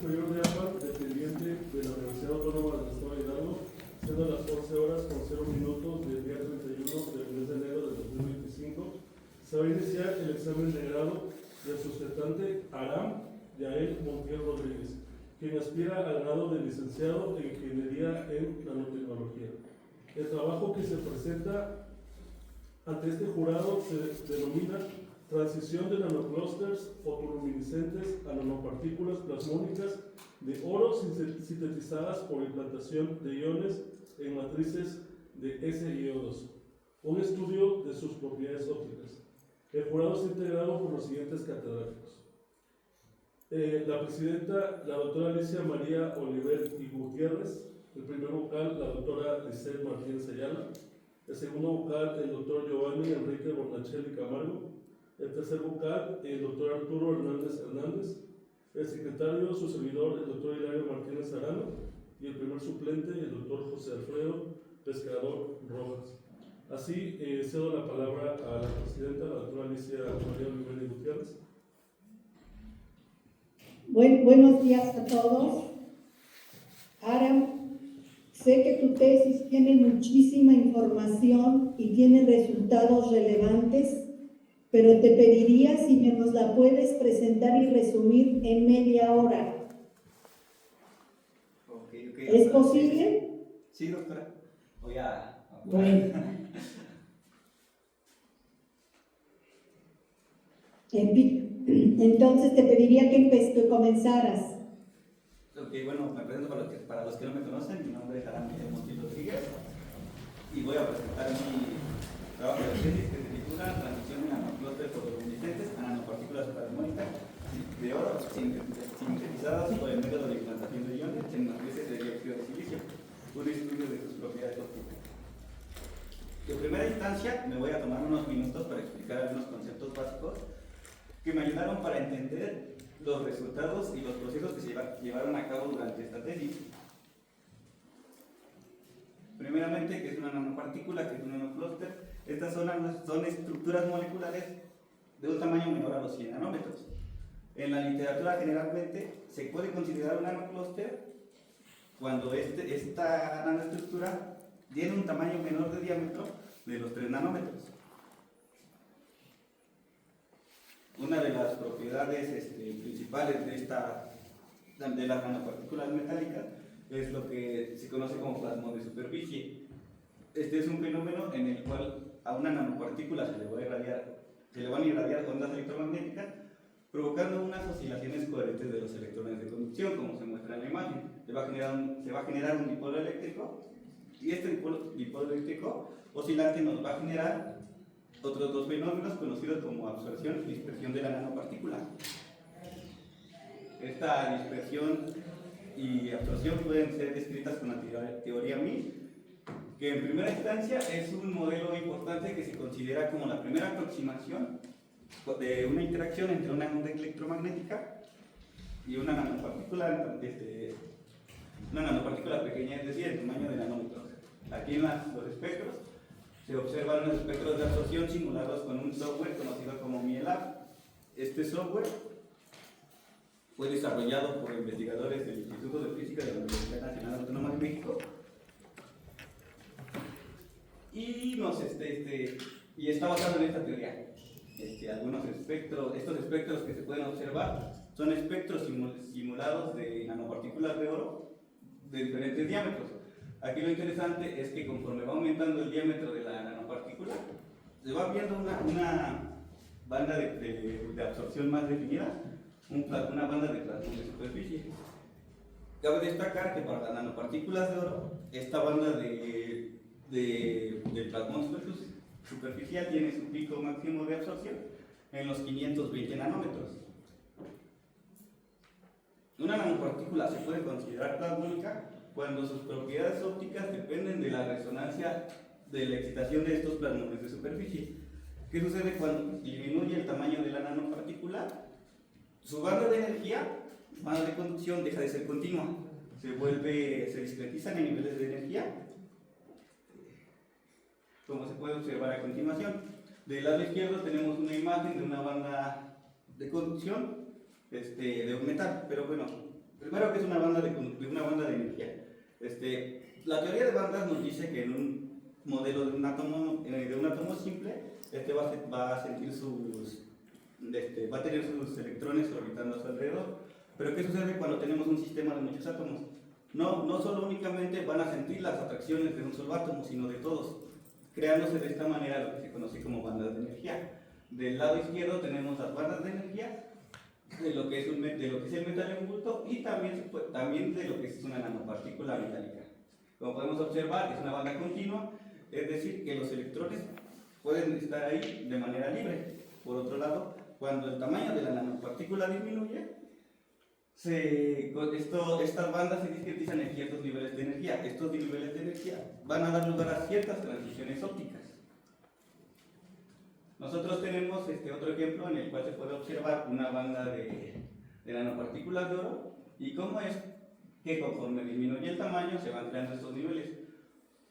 Superior de APA, dependiente de la Universidad Autónoma del Estado de Hidalgo, siendo las 11 horas con 0 minutos del día 31 del mes de enero de 2025, se va a iniciar el examen de grado del sustentante Aram Yael Montiel Rodríguez, quien aspira al grado de licenciado en Ingeniería en Nanotecnología. El trabajo que se presenta ante este jurado se denomina Transición de nanoclústeres fotoluminiscentes a nanopartículas plasmónicas de oro sintetizadas por implantación de iones en matrices de SiO2, un estudio de sus propiedades ópticas. El jurado está integrado por los siguientes catedráticos. La presidenta, la doctora Alicia María Oliver y Gutiérrez. El primer vocal, la doctora Lisette Martínez Ayala. El segundo vocal, el doctor Giovanni Enrique Bornachelli Camargo. El tercer vocal, el doctor Arturo Hernández Hernández. El secretario, su servidor, el doctor Hilario Martínez Arano. Y el primer suplente, el doctor José Alfredo Pescador Rojas. Así, cedo la palabra a la presidenta, la doctora Alicia María Oliver y Gutiérrez. Buenos días a todos. Aram, sé que tu tesis tiene muchísima información y tiene resultados relevantes, pero te pediría si nos la puedes presentar y resumir en media hora. Okay, ¿Es posible? Sí, doctora. Voy a... Bueno. Entonces te pediría que comenzaras. Ok, bueno, me presento para los que no me conocen. Mi nombre es Aram Montiel Rodríguez y voy a presentar mi trabajo de tesis que se titula Transición de nanoclústeres fotoluminiscentes a nanopartículas plasmónicas de oro sintetizadas por el método de implantación de iones en matrices de dióxido de silicio, un estudio de sus propiedades ópticas. En primera instancia, me voy a tomar unos minutos para explicar algunos conceptos básicos que me ayudaron para entender los resultados y los procesos que se llevaron a cabo durante esta tesis. Primeramente, ¿qué es una nanopartícula? ¿Qué es un nanoclúster? Estas son estructuras moleculares de un tamaño menor a los 100 nanómetros. En la literatura generalmente se puede considerar un nanoclúster cuando esta nanoestructura tiene un tamaño menor de diámetro de los 3 nanómetros. Una de las propiedades principales de las nanopartículas metálicas es lo que se conoce como plasmón de superficie. Este es un fenómeno en el cual a una nanopartícula se le van a irradiar ondas electromagnéticas, provocando unas oscilaciones coherentes de los electrones de conducción, como se muestra en la imagen. Se va a generar un dipolo eléctrico, y este dipolo eléctrico oscilante nos va a generar otros dos fenómenos conocidos como absorción y dispersión de la nanopartícula. Esta dispersión y absorción pueden ser descritas con la teoría MIL, que en primera instancia es un modelo importante que se considera como la primera aproximación de una interacción entre una onda electromagnética y una nanopartícula pequeña, es decir, el tamaño de nanómetros. Aquí en los espectros se observan unos espectros de absorción simulados con un software conocido como MIELAB. Este software fue desarrollado por investigadores del Instituto de Física de la Universidad Nacional Autónoma de México y está basado en esta teoría. Estos espectros que se pueden observar son espectros simulados de nanopartículas de oro de diferentes diámetros. Aquí lo interesante es que conforme va aumentando el diámetro de la nanopartícula, se va viendo una banda de absorción más definida, una banda de plasmón de superficie. Cabe destacar que para las nanopartículas de oro, esta banda de plasmón superficial tiene su pico máximo de absorción en los 520 nanómetros. Una nanopartícula se puede considerar plasmónica cuando sus propiedades ópticas dependen de la resonancia de la excitación de estos plasmones de superficie. ¿Qué sucede cuando disminuye el tamaño de la nanopartícula? Su banda de energía, banda de conducción, deja de ser continua, se discretizan en niveles de energía, como se puede observar a continuación. Del lado izquierdo tenemos una imagen de una banda de conducción de un metal, pero bueno, Primero, que es una banda de energía. La teoría de bandas nos dice que en un modelo de un átomo simple, va a tener sus electrones orbitando a su alrededor. Pero ¿qué sucede cuando tenemos un sistema de muchos átomos? No solo únicamente van a sentir las atracciones de un solo átomo, sino de todos, creándose de esta manera lo que se conoce como bandas de energía. Del lado izquierdo tenemos las bandas de energía de lo que es el metal en bulto y también de lo que es una nanopartícula metálica. Como podemos observar, es una banda continua, es decir, que los electrones pueden estar ahí de manera libre. Por otro lado, cuando el tamaño de la nanopartícula disminuye, estas bandas se discretizan en ciertos niveles de energía. Estos niveles de energía van a dar lugar a ciertas transiciones ópticas. Nosotros tenemos otro ejemplo en el cual se puede observar una banda de nanopartículas de oro y cómo es que conforme disminuye el tamaño se van creando estos niveles.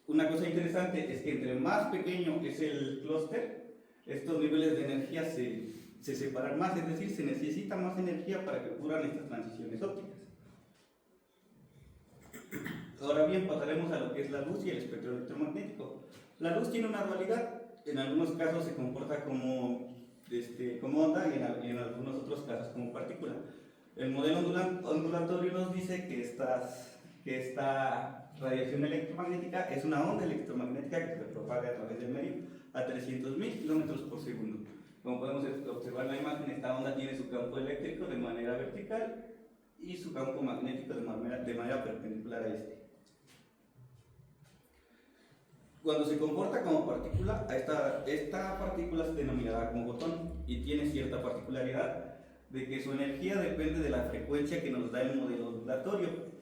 Una cosa interesante es que entre más pequeño es el clúster, estos niveles de energía se separan más, es decir, se necesita más energía para que ocurran estas transiciones ópticas. Ahora bien, pasaremos a lo que es la luz y el espectro electromagnético. La luz tiene una dualidad. En algunos casos se comporta como onda y en algunos otros casos como partícula. El modelo ondulatorio nos dice que esta radiación electromagnética es una onda electromagnética que se propaga a través del medio a 300.000 kilómetros por segundo. Como podemos observar en la imagen, esta onda tiene su campo eléctrico de manera vertical y su campo magnético de manera perpendicular a este. Cuando se comporta como partícula, esta partícula se denominará como fotón y tiene cierta particularidad de que su energía depende de la frecuencia que nos da el modelo ondulatorio.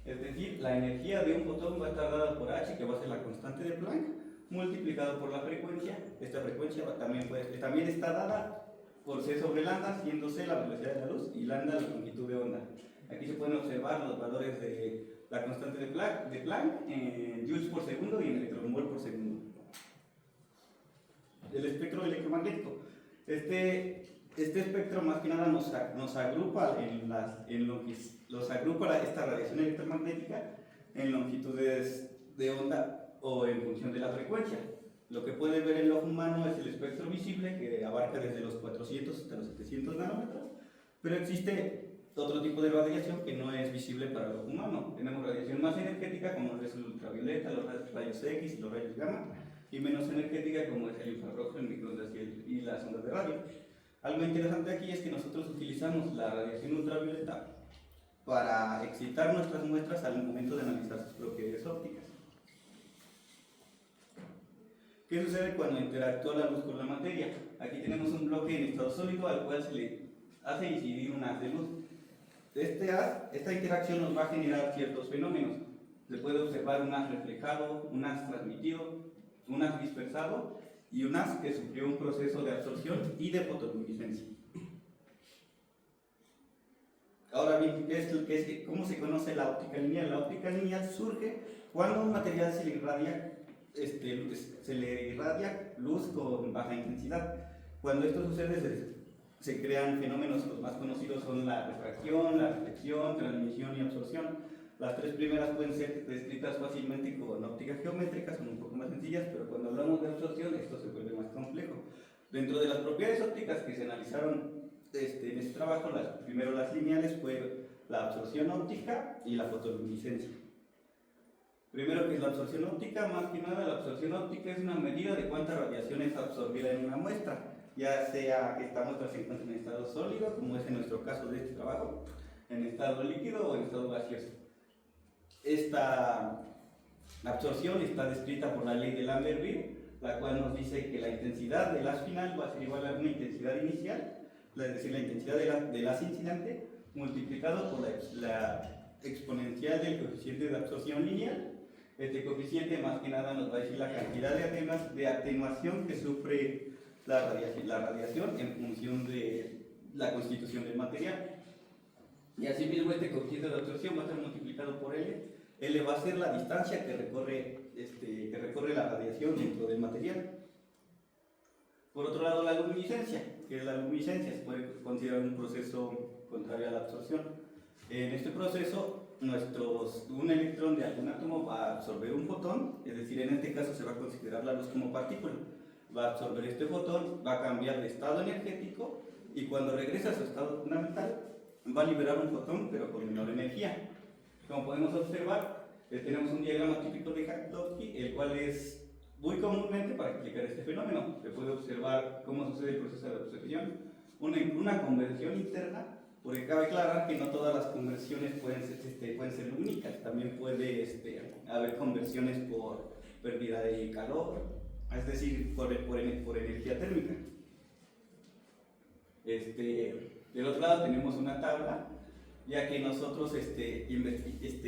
Es decir, la energía de un fotón va a estar dada por h, que va a ser la constante de Planck, multiplicado por la frecuencia. Esta frecuencia también está dada por c sobre lambda, siendo c la velocidad de la luz y lambda la longitud de onda. Aquí se pueden observar los valores de la constante de Planck en joules por segundo y en electronvolt por segundo. El espectro electromagnético. Este espectro más que nada nos agrupa esta radiación electromagnética en longitudes de onda o en función de la frecuencia. Lo que puede ver el ojo humano es el espectro visible, que abarca desde los 400 hasta los 700 nanómetros, pero existe otro tipo de radiación que no es visible para el ojo humano. Tenemos radiación más energética, como es el ultravioleta, los rayos X y los rayos gamma, y menos energética, como es el infrarrojo, el microondas y las ondas de radio. Algo interesante aquí es que nosotros utilizamos la radiación ultravioleta para excitar nuestras muestras al momento de analizar sus propiedades ópticas. ¿Qué sucede cuando interactúa la luz con la materia? Aquí tenemos un bloque en estado sólido al cual se le hace incidir un haz de luz. Esta interacción nos va a generar ciertos fenómenos. Se puede observar un haz reflejado, un haz transmitido, un haz dispersado y un haz que sufrió un proceso de absorción y de fotoluminiscencia. Ahora bien, ¿cómo se conoce la óptica lineal? La óptica lineal surge cuando un material se le irradia luz con baja intensidad. Cuando esto sucede, se crean fenómenos. Los más conocidos son la refracción, la reflexión, transmisión y absorción. Las tres primeras pueden ser descritas fácilmente con ópticas geométricas, son un poco más sencillas, pero cuando hablamos de absorción esto se vuelve más complejo. Dentro de las propiedades ópticas que se analizaron en este trabajo, primero las lineales, fue la absorción óptica y la fotoluminiscencia. Primero, ¿qué es la absorción óptica? Más que nada, la absorción óptica es una medida de cuánta radiación es absorbida en una muestra, ya sea que esta muestra se encuentre en estado sólido, como es en nuestro caso de este trabajo, en estado líquido o en estado gaseoso. Esta absorción está descrita por la ley de Lambert-Beer, la cual nos dice que la intensidad del haz final va a ser igual a una intensidad inicial, es decir, la intensidad del haz incidente, multiplicado por la exponencial del coeficiente de absorción lineal. Este coeficiente más que nada nos va a decir la cantidad de atenuación que sufre la radiación en función de la constitución del material. Y asimismo este coeficiente de absorción va a estar multiplicado por L. L va a ser la distancia que recorre la radiación dentro del material. Por otro lado, la luminiscencia, que es la luminiscencia, se puede considerar un proceso contrario a la absorción. En este proceso, un electrón de algún átomo va a absorber un fotón, es decir, en este caso se va a considerar la luz como partícula. Va a absorber este fotón, va a cambiar de estado energético y cuando regresa a su estado fundamental va a liberar un fotón pero con menor energía. Como podemos observar, tenemos un diagrama típico de Jablonski, el cual es muy comúnmente para explicar este fenómeno. Se puede observar cómo sucede el proceso de absorción, una conversión interna, porque cabe aclarar que no todas las conversiones pueden ser lumínicas, también puede haber conversiones por pérdida de calor, es decir, por energía térmica. Del otro lado tenemos una tabla, ya que nosotros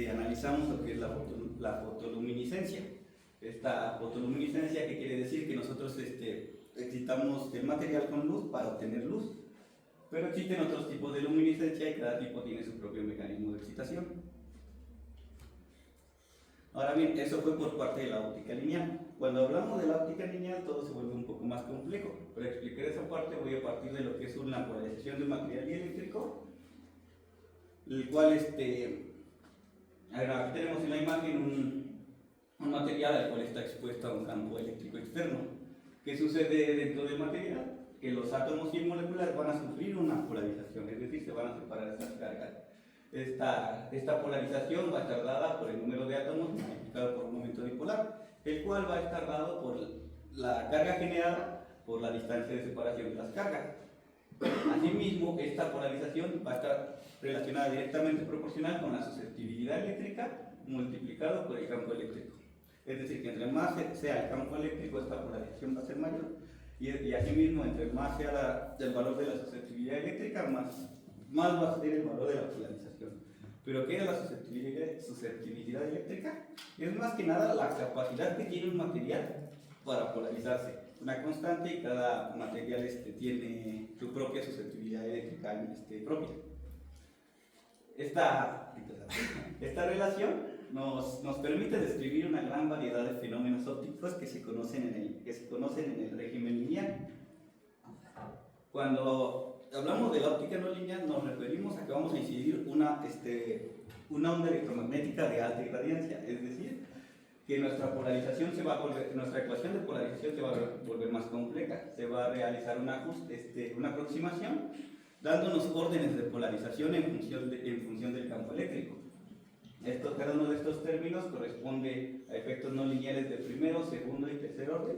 analizamos lo que es la fotoluminiscencia. Esta fotoluminiscencia, ¿qué quiere decir? Que nosotros excitamos el material con luz para obtener luz. Pero existen otros tipos de luminiscencia y cada tipo tiene su propio mecanismo de excitación. Ahora bien, eso fue por parte de la óptica lineal. Cuando hablamos de la óptica lineal todo se vuelve un poco más complejo. Para explicar esa parte voy a partir de lo que es una polarización de un material eléctrico, el cual, aquí tenemos en la imagen un material al cual está expuesto a un campo eléctrico externo. ¿Qué sucede dentro del material? Que los átomos y el molecular van a sufrir una polarización, es decir, se van a separar estas cargas. Esta polarización va a estar dada por el número de átomos multiplicado por un momento dipolar, el cual va a estar dado por la carga generada por la distancia de separación de las cargas. Asimismo, esta polarización va a estar relacionada directamente proporcional con la susceptibilidad eléctrica multiplicado por el campo eléctrico. Es decir, que entre más sea el campo eléctrico, esta polarización va a ser mayor. Y asimismo, entre más sea el valor de la susceptibilidad eléctrica, más va a ser el valor de la polarización. ¿Pero qué es la susceptibilidad eléctrica? Es más que nada la capacidad que tiene un material para polarizarse. Una constante y cada material tiene su propia susceptibilidad eléctrica propia. Esta relación nos permite describir una gran variedad de fenómenos ópticos que se conocen en el régimen lineal. Cuando hablamos de la óptica no lineal nos referimos a que vamos a incidir una onda electromagnética de alta irradiancia, es decir, que nuestra ecuación de polarización se va a volver más compleja, se va a realizar una aproximación dándonos órdenes de polarización en función del campo eléctrico. Cada uno de estos términos corresponde a efectos no lineales de primero, segundo y tercer orden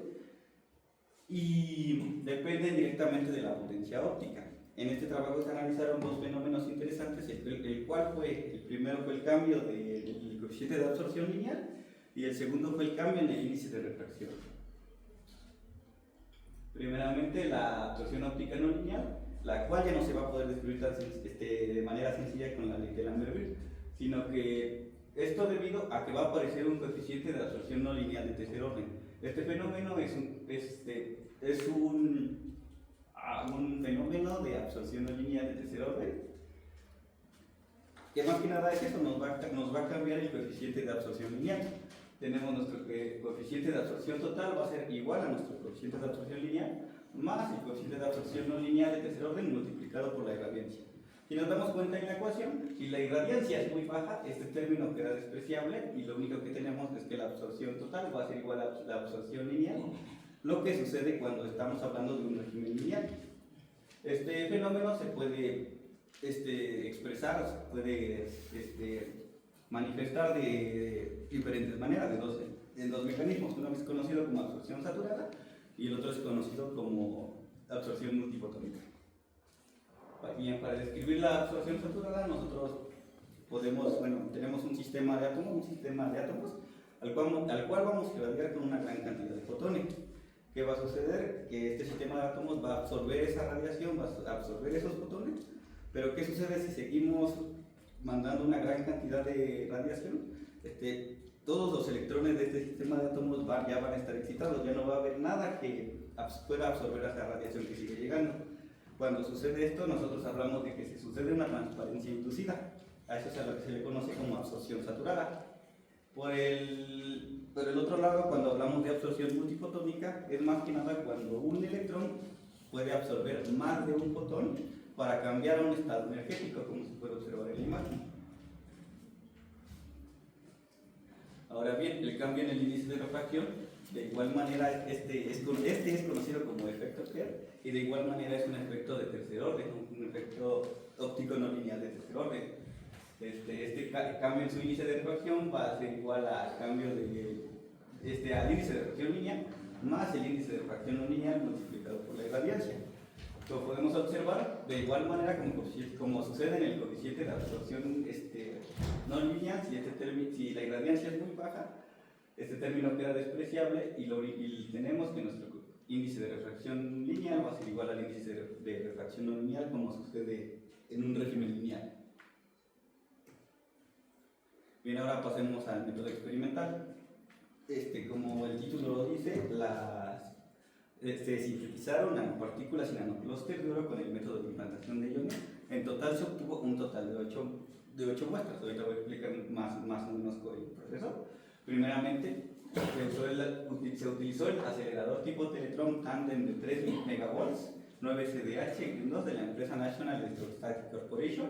y dependen directamente de la potencia óptica. En este trabajo se analizaron dos fenómenos interesantes, el primero fue el cambio del coeficiente de absorción lineal y el segundo fue el cambio en el índice de refracción. Primeramente, la absorción óptica no lineal, la cual ya no se va a poder describir de manera sencilla con la ley de Lambert-Wills, sino que esto debido a que va a aparecer un coeficiente de absorción no lineal de tercer orden. Este fenómeno es un fenómeno de absorción no lineal de tercer orden, que más que nada es eso, nos va a cambiar el coeficiente de absorción lineal. Tenemos nuestro coeficiente de absorción total, va a ser igual a nuestro coeficiente de absorción lineal, más el coeficiente de absorción no lineal de tercer orden multiplicado por la irradiancia. Si nos damos cuenta en la ecuación, si la irradiancia es muy baja, este término queda despreciable y lo único que tenemos es que la absorción total va a ser igual a la absorción lineal, lo que sucede cuando estamos hablando de un régimen lineal. Este fenómeno se puede expresar, se puede manifestar de diferentes maneras, en dos mecanismos. Uno es conocido como absorción saturada y el otro es conocido como absorción multifotónica. Bien, para describir la absorción saturada, nosotros tenemos un sistema de átomos al cual vamos a irradiar con una gran cantidad de fotones. ¿Qué va a suceder? Que este sistema de átomos va a absorber esa radiación, va a absorber esos fotones, pero ¿qué sucede si seguimos mandando una gran cantidad de radiación? Todos los electrones de este sistema de átomos ya van a estar excitados, ya no va a haber nada que pueda absorber esa radiación que sigue llegando. Cuando sucede esto, nosotros hablamos de que se sucede una transparencia inducida. A eso es a lo que se le conoce como absorción saturada. Por el otro lado, cuando hablamos de absorción multifotónica, es más que nada cuando un electrón puede absorber más de un fotón para cambiar a un estado energético, como se puede observar en la imagen. Ahora bien, el cambio en el índice de refracción, de igual manera, este es conocido como efecto Kerr, y de igual manera es un efecto de tercer orden, un efecto óptico no lineal de tercer orden. Este cambio en su índice de refracción va a ser igual al cambio al índice de refracción lineal más el índice de refracción no lineal multiplicado por la irradiancia. Lo podemos observar de igual manera como sucede en el coeficiente de absorción no lineal. Si la irradiancia es muy baja, este término queda despreciable y tenemos que nuestro índice de refracción lineal va a ser igual al índice de refracción no lineal, como sucede en un régimen lineal. Bien, ahora pasemos al método experimental. Como el título lo dice, se sintetizaron nanopartículas y nanoclústeres de oro con el método de implantación de iones. En total se obtuvo un total de 8 muestras. Ahorita voy a explicar más o menos con el proceso. Primeramente, se utilizó el acelerador tipo Teletron Tandem de 3 megavolts 9 CDH-2 de la empresa National Electrostatic Corporation,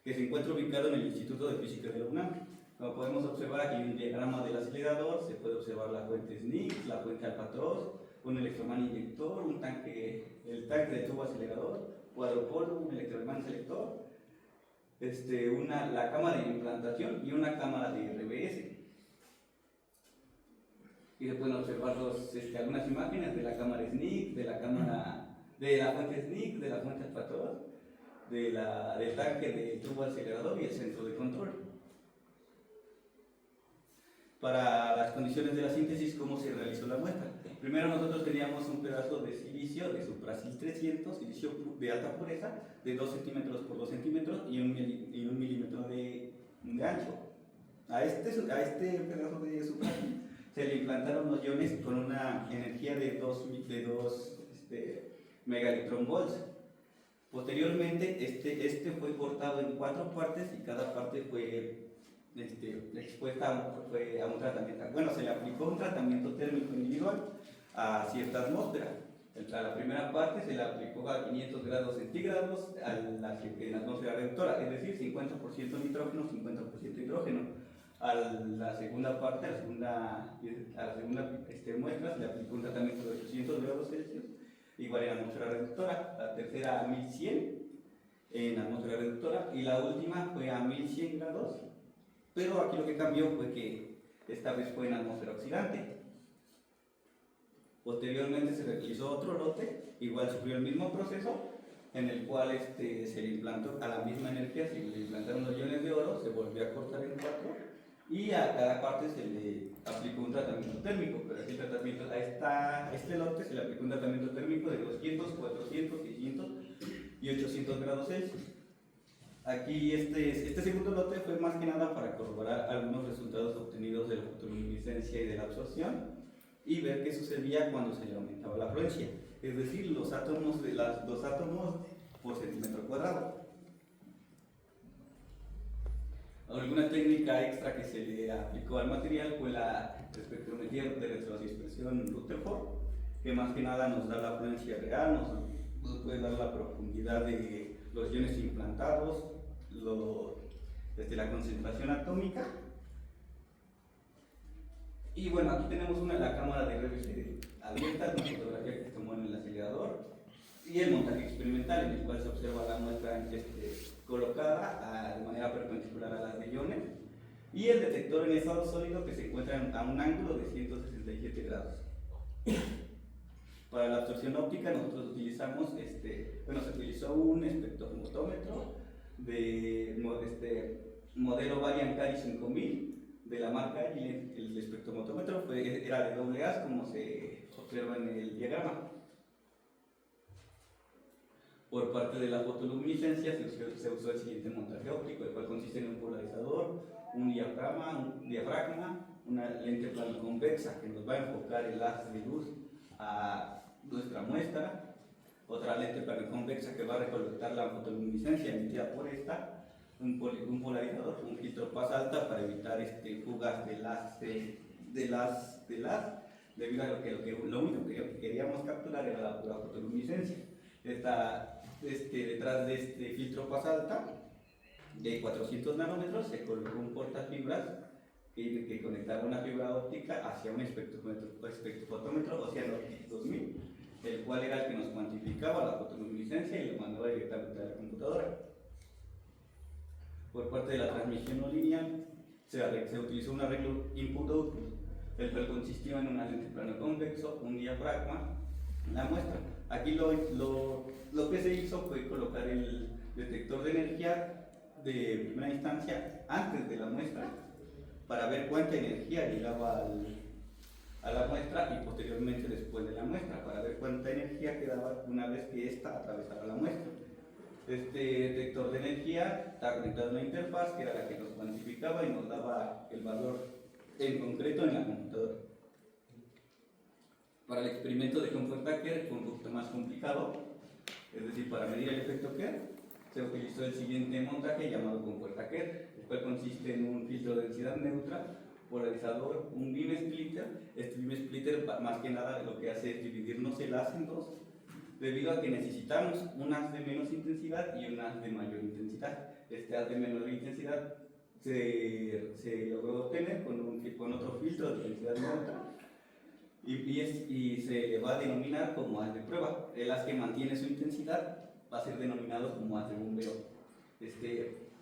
que se encuentra ubicado en el Instituto de Física de la UNAM. Como podemos observar aquí un diagrama del acelerador, se puede observar la fuente SNIC, la fuente Albatros, un electroimán inyector, el tanque de tubo acelerador, cuadropolo, un electroimán selector, la cámara de implantación y una cámara de RBS. Y se pueden observar algunas imágenes de la cámara SNIC, de la fuente SNIC, de la fuente Albatros, del tanque de tubo acelerador y el centro de control. Para las condiciones de la síntesis, ¿cómo se realizó la muestra? Primero nosotros teníamos un pedazo de silicio de Suprasil 300, silicio de alta pureza, de 2 centímetros por 2 centímetros y 1 milímetro de ancho. A este pedazo de Suprasil se le implantaron los iones con una energía de 2 megaelectronvolts. Posteriormente, este fue cortado en 4 partes y cada parte fue expuesta a un tratamiento. Bueno, se le aplicó un tratamiento térmico individual a cierta atmósfera. A la primera parte se le aplicó a 500 grados centígrados en la atmósfera reductora, es decir, 50% nitrógeno, 50% hidrógeno. A la segunda parte, a la segunda muestra, se le aplicó un tratamiento de 800 grados Celsius, igual en atmósfera reductora. La tercera a 1100 en atmósfera reductora y la última fue a 1100 grados. Pero aquí lo que cambió fue que esta vez fue en atmósfera oxidante. Posteriormente se realizó otro lote, igual sufrió el mismo proceso, en el cual se le implantó a la misma energía, se le implantaron los iones de oro, se volvió a cortar en 4 y a cada parte se le aplicó un tratamiento térmico. Pero aquí a este lote se le aplicó un tratamiento térmico de 200, 400, 600 y 800 grados Celsius. Aquí este segundo lote fue más que nada para corroborar algunos resultados obtenidos de la fotoluminiscencia y de la absorción y ver qué sucedía cuando se le aumentaba la afluencia, es decir, los átomos por centímetro cuadrado. Alguna técnica extra que se le aplicó al material fue la espectrometría de retrodispersión Rutherford, que más que nada nos da la afluencia real, nos puede dar la profundidad de los iones implantados, la concentración atómica. Y bueno, aquí tenemos la cámara de RBC abierta, una fotografía que se tomó en el acelerador y el montaje experimental, en el cual se observa la muestra colocada de manera perpendicular a las de iones y el detector en estado sólido que se encuentra a un ángulo de 167 grados. Para la absorción óptica nosotros utilizamos, se utilizó un espectrofotómetro de modelo Varian Cari 5000 de la marca Agilent. El espectrofotómetro era de doble haz, como se observa en el diagrama. Por parte de la fotoluminiscencia se usó el siguiente montaje óptico, el cual consiste en un polarizador, un diafragma, una lente plano convexa que nos va a enfocar el haz de luz a nuestra muestra, otra lente plano convexa que va a recolectar la fotoluminiscencia emitida por esta, un polarizador, un filtro paz alta para evitar fugas del haz, debido a lo único que queríamos capturar era la fotoluminiscencia. Detrás detrás de este filtro paz alta de 400 nanómetros se colocó un portafibras que conectaba una fibra óptica hacia un espectrofotómetro Oceano 2000, el cual era el que nos cuantificaba la fotoluminiscencia y lo mandaba directamente a la computadora. Por parte de la transmisión no lineal se utilizó un arreglo input-output, el cual consistió en una lente plano convexo, un diafragma, la muestra. Aquí lo que se hizo fue colocar el detector de energía de primera instancia antes de la muestra para ver cuánta energía llegaba a la muestra y posteriormente después de la muestra para ver cuánta energía quedaba una vez que ésta atravesara la muestra. Este detector de energía está conectado a una interfaz que era la que nos cuantificaba y nos daba el valor en concreto en la computadora. Para el experimento de Comfort Packer fue un poquito más complicado, es decir, para medir el efecto Kerr se utilizó el siguiente montaje llamado Comfort Packer, el cual consiste en un filtro de densidad neutra, polarizador, un beam splitter. Este beam splitter más que nada lo que hace es dividirnos el haz en dos, debido a que necesitamos un haz de menos intensidad y un haz de mayor intensidad. Este haz de menor intensidad se logró obtener con otro filtro de densidad neutra y se le va a denominar como haz de prueba. El haz que mantiene su intensidad va a ser denominado como haz de bombeo.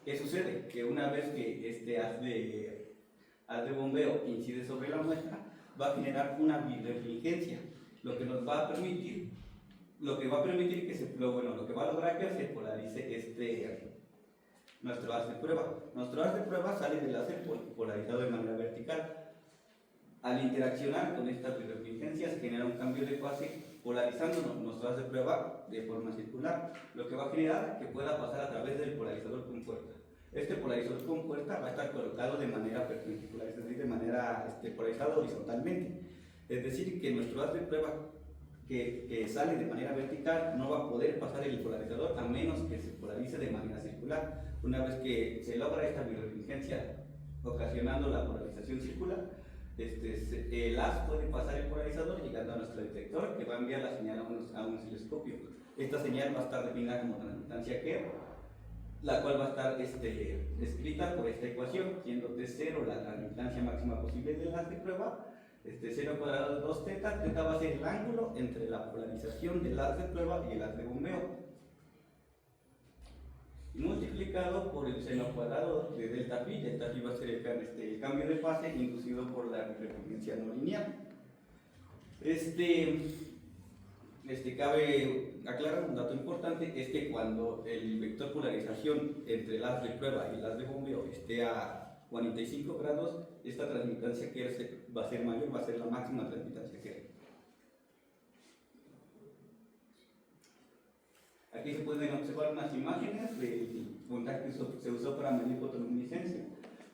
¿Qué sucede? Que una vez que este haz de bombeo incide sobre la muestra, va a generar una birrefringencia, lo que va a lograr que se polarice nuestro haz de prueba. Nuestro haz de prueba sale del haz polarizado de manera vertical. Al interaccionar con esta birrefringencia se genera un cambio de fase polarizando nuestro haz de prueba de forma circular, lo que va a generar que pueda pasar a través del polarizador con puerta. Este polarizador con puerta va a estar colocado de manera perpendicular, es decir, de manera polarizado horizontalmente. Es decir, que nuestro haz de prueba que sale de manera vertical no va a poder pasar el polarizador a menos que se polarice de manera circular. Una vez que se logra esta birrefringencia ocasionando la polarización circular, el haz puede pasar el polarizador llegando a nuestro detector, que va a enviar la señal a un osciloscopio. Esta señal va a estar definida como transmitancia Kerr, la cual va a estar escrita por esta ecuación, siendo T0 la transmitancia máxima posible del haz de prueba, 0 cuadrado de 2 teta, teta va a ser el ángulo entre la polarización del haz de prueba y el haz de bombeo, multiplicado por el seno cuadrado de delta phi. Delta phi va a ser el cambio de fase inducido por la birrefringencia no lineal. Cabe aclarar un dato importante, es que cuando el vector polarización entre el haz de prueba y el haz de bombeo esté a 45 grados, esta transmitancia Kerr va a ser mayor, va a ser la máxima transmitancia Kerr. Aquí se pueden observar unas imágenes del montaje que se usó para medir fotoluminiscencia.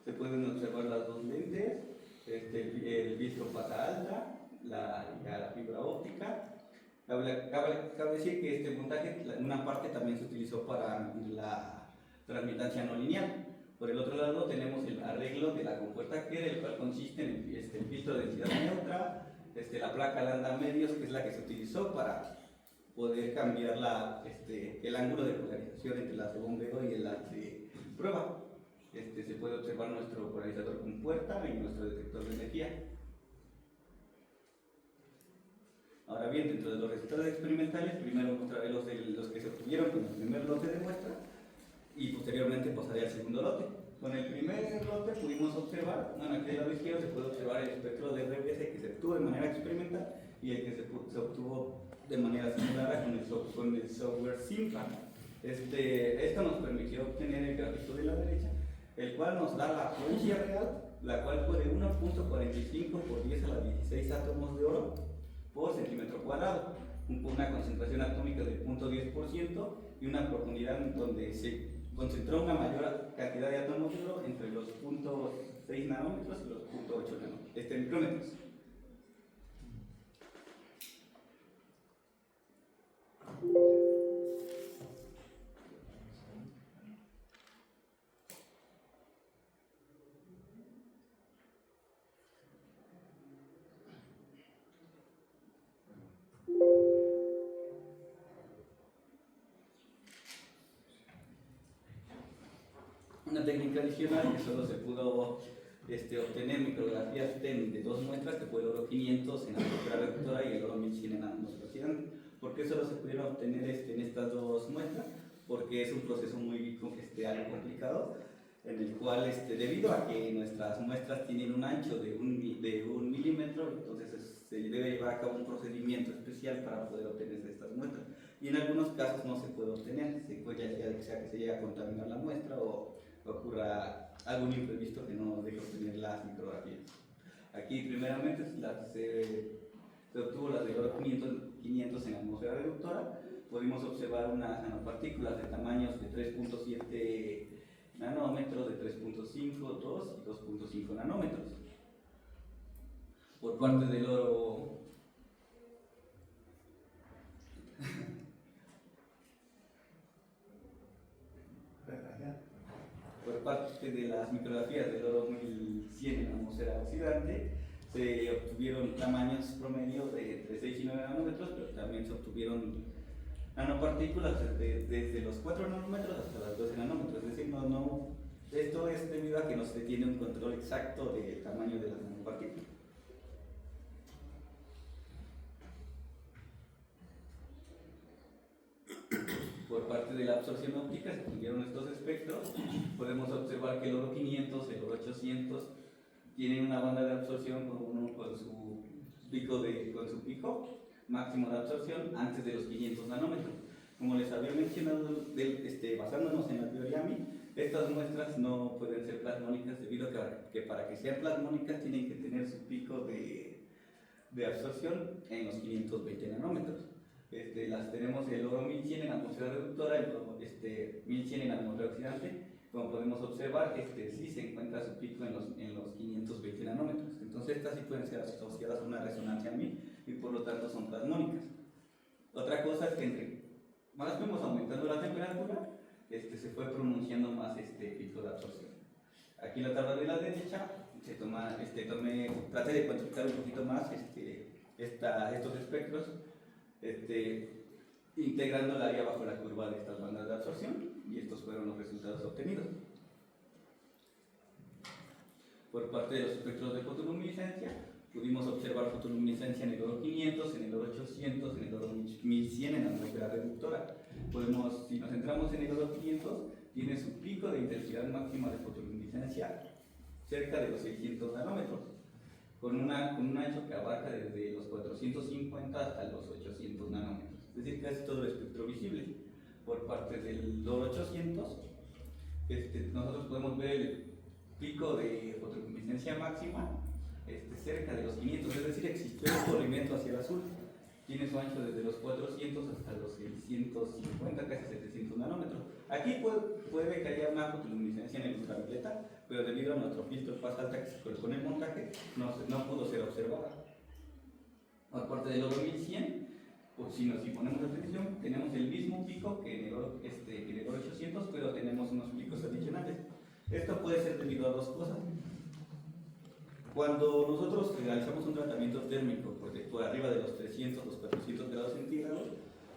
Se pueden observar las dos lentes, el filtro pata alta, la fibra óptica. Cabe decir que este montaje, una parte también se utilizó para la transmitancia no lineal. Por el otro lado tenemos el arreglo de la compuerta Kerr, el cual consiste en el filtro de densidad neutra, la placa lambda medios, que es la que se utilizó para poder cambiar el ángulo de polarización entre el haz de bombeo y el haz de prueba. Se puede observar nuestro polarizador con puerta y nuestro detector de energía. Ahora bien, dentro de los resultados experimentales, primero mostraré los que se obtuvieron con el primer lote de muestra y posteriormente pasaré al segundo lote. Con el primer lote pudimos observar, aquí del lado izquierdo se puede observar el espectro de RBS que se obtuvo de manera experimental y el que se obtuvo de manera similar con el software Simplan. Esto nos permitió obtener el gráfico de la derecha, el cual nos da la frecuencia real, la cual fue de 1.45 por 10 a la 16 átomos de oro por centímetro cuadrado, una concentración atómica del 0.10% y una profundidad donde se concentró una mayor cantidad de átomos de oro entre los 0.6 nanómetros y los 0.8 micrómetros. una técnica adicional que solo se pudo obtener micrografías TEN de dos muestras, que fue el oro 500 en la atmósfera reductora y el oro 1100 en la atmósfera oxidante. ¿Por qué solo se pudieron obtener en estas dos muestras? Porque es un proceso muy algo complicado, en el cual, debido a que nuestras muestras tienen un ancho de un milímetro, entonces se debe llevar a cabo un procedimiento especial para poder obtener estas muestras. Y en algunos casos no se puede obtener, ya sea que se llegue a contaminar la muestra o ocurra algún imprevisto que no nos deje obtener las micrografías. Aquí, primeramente, se obtuvo las de oro 500 en la atmósfera reductora. Pudimos observar unas nanopartículas de tamaños de 3.7 nanómetros, de 3.5, 2 y 2.5 nanómetros. Por parte del oro por parte de las micrografías del oro 1100 en la atmósfera oxidante, se obtuvieron tamaños promedio de entre 6 y 9 nanómetros, pero también se obtuvieron nanopartículas desde los 4 nanómetros hasta los 12 nanómetros. Es decir, esto es debido a que no se tiene un control exacto del tamaño de las nanopartículas. Por parte de la absorción óptica se obtuvieron estos espectros. Podemos observar que el oro 500 y el oro 800 tienen una banda de absorción con su pico máximo de absorción antes de los 500 nanómetros. Como les había mencionado, basándonos en la teoría AMI, estas muestras no pueden ser plasmónicas debido a que para que sean plasmónicas tienen que tener su pico de absorción en los 520 nanómetros. Las tenemos el oro 1100 en la atmósfera reductora, el oro 1100 en la atmósfera oxidante. Como podemos observar, sí se encuentra su pico en los 520 nanómetros. Entonces estas sí pueden ser asociadas a una resonancia AMI y por lo tanto son plasmónicas. Otra cosa es que entre más fuimos aumentando la temperatura, se fue pronunciando más pico de absorción. Aquí en la tabla de la derecha traté de cuantificar un poquito más estos espectros, integrando el área bajo la curva de estas bandas de absorción, y estos fueron los resultados obtenidos. Por parte de los espectros de fotoluminiscencia, pudimos observar fotoluminiscencia en el oro 500, en el oro 800, en el oro 1100 en la atmósfera reductora. Si nos centramos en el oro 500, tiene su pico de intensidad máxima de fotoluminiscencia cerca de los 600 nanómetros, con un ancho que abarca desde los 450 hasta los 800 nanómetros, es decir, casi todo el espectro visible. Por parte del oro 800, nosotros podemos ver el pico de fotoluminiscencia máxima cerca de los 500, es decir, existió un corrimiento hacia el azul. Tiene su ancho desde los 400 hasta los 650, casi 700 nanómetros. Aquí puede que haya una fotoluminiscencia en el ultravioleta, pero debido a nuestro filtro faz alta que se colocó en el montaje, no pudo ser observada. Por parte del oro 1100, pues si ponemos atención, tenemos el mismo pico que en el oro 800, pero tenemos unos picos adicionales. Esto puede ser debido a dos cosas. Cuando nosotros realizamos un tratamiento térmico por arriba de los 300, los 400 grados centígrados,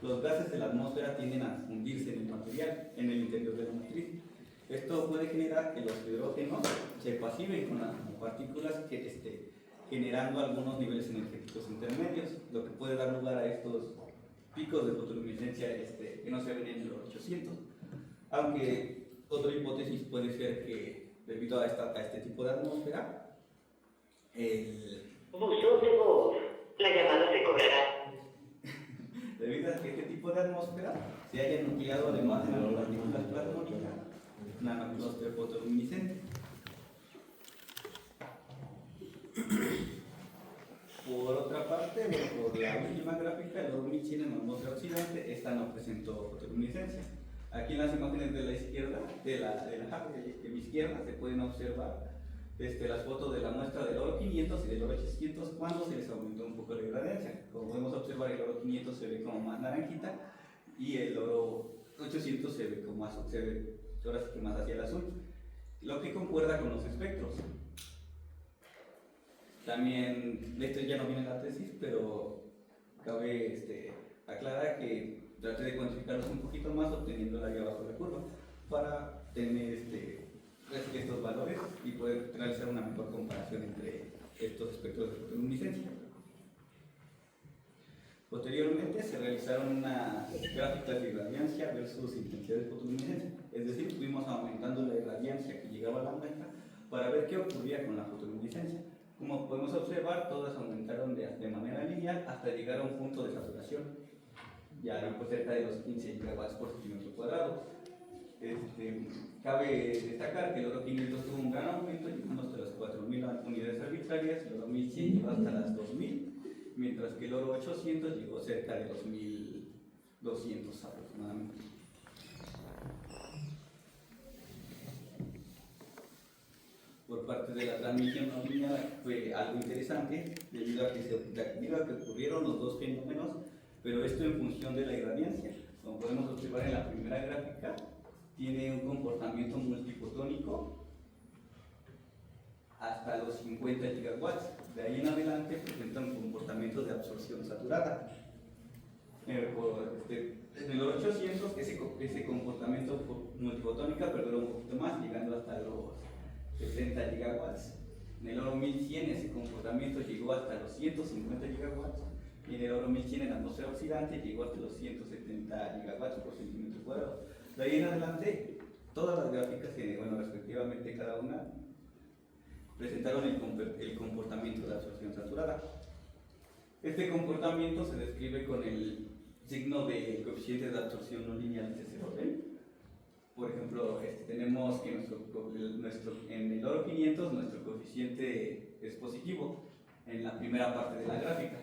los gases de la atmósfera tienden a fundirse en el material, en el interior de la matriz. Esto puede generar que los hidrógenos se pasiven con las partículas, generando algunos niveles energéticos intermedios, lo que puede dar lugar a estos picos de fotoluminiscencia que no se ven en el 800. Aunque otra hipótesis puede ser que, debido a este tipo de atmósfera, Buzón de voz. La llamada se cobrará. Debido a que este tipo de atmósfera se haya nucleado además de nanopartículas plasmónicas, nanoclúster fotoluminiscente. Por otra parte, por la última gráfica, el oro 1100 en la atmósfera oxidante, esta no presentó fotoluminiscencia. Aquí en las imágenes de la izquierda, de mi izquierda, se pueden observar las fotos de la muestra del oro 500 y del oro 800 cuando se les aumentó un poco la gradancia. Como podemos observar, el oro 500 se ve como más naranjita y el oro 800 se ve como ahora sí que más hacia el azul, lo que concuerda con los espectros. También, esto ya no viene en la tesis, pero cabe aclarar que traté de cuantificarlos un poquito más obteniendo el área bajo la curva para tener valores y poder realizar una mejor comparación entre estos espectros de fotoluminiscencia. Posteriormente se realizaron unas gráficas de irradiancia versus intensidad de fotoluminiscencia, es decir, fuimos aumentando la irradiancia que llegaba a la muestra para ver qué ocurría con la fotoluminiscencia. Como podemos observar, todas aumentaron de manera lineal hasta llegar a un punto de saturación, ya ahí pues cerca de los 15 gigawatts por centímetro cuadrado. Cabe destacar que el oro 500 tuvo un gran aumento, llegando hasta las 4.000 unidades arbitrarias, el oro 1100 llegó hasta las 2.000, mientras que el oro 800 llegó cerca de los 1.200 aproximadamente. Por parte de la transmisión no lineal fue algo interesante debido a que ocurrieron los dos fenómenos, pero esto en función de la irradiancia. Como podemos observar en la primera gráfica, tiene un comportamiento multifotónico hasta los 50 gigawatts. De ahí en adelante presenta un comportamiento de absorción saturada. En el 800 ese comportamiento multifotónica perduró un poquito más, llegando hasta los 60 gigawatts. En el oro 1100 ese comportamiento llegó hasta los 150 gigawatts y en el oro 1100 en la atmósfera oxidante llegó hasta los 170 gigawatts por centímetro cuadrado. De ahí en adelante, todas las gráficas, respectivamente cada una, presentaron el comportamiento de absorción saturada. Este comportamiento se describe con el signo de coeficiente de absorción no lineal de ese orden. Por ejemplo, tenemos que en el oro 500 nuestro coeficiente es positivo en la primera parte de la gráfica.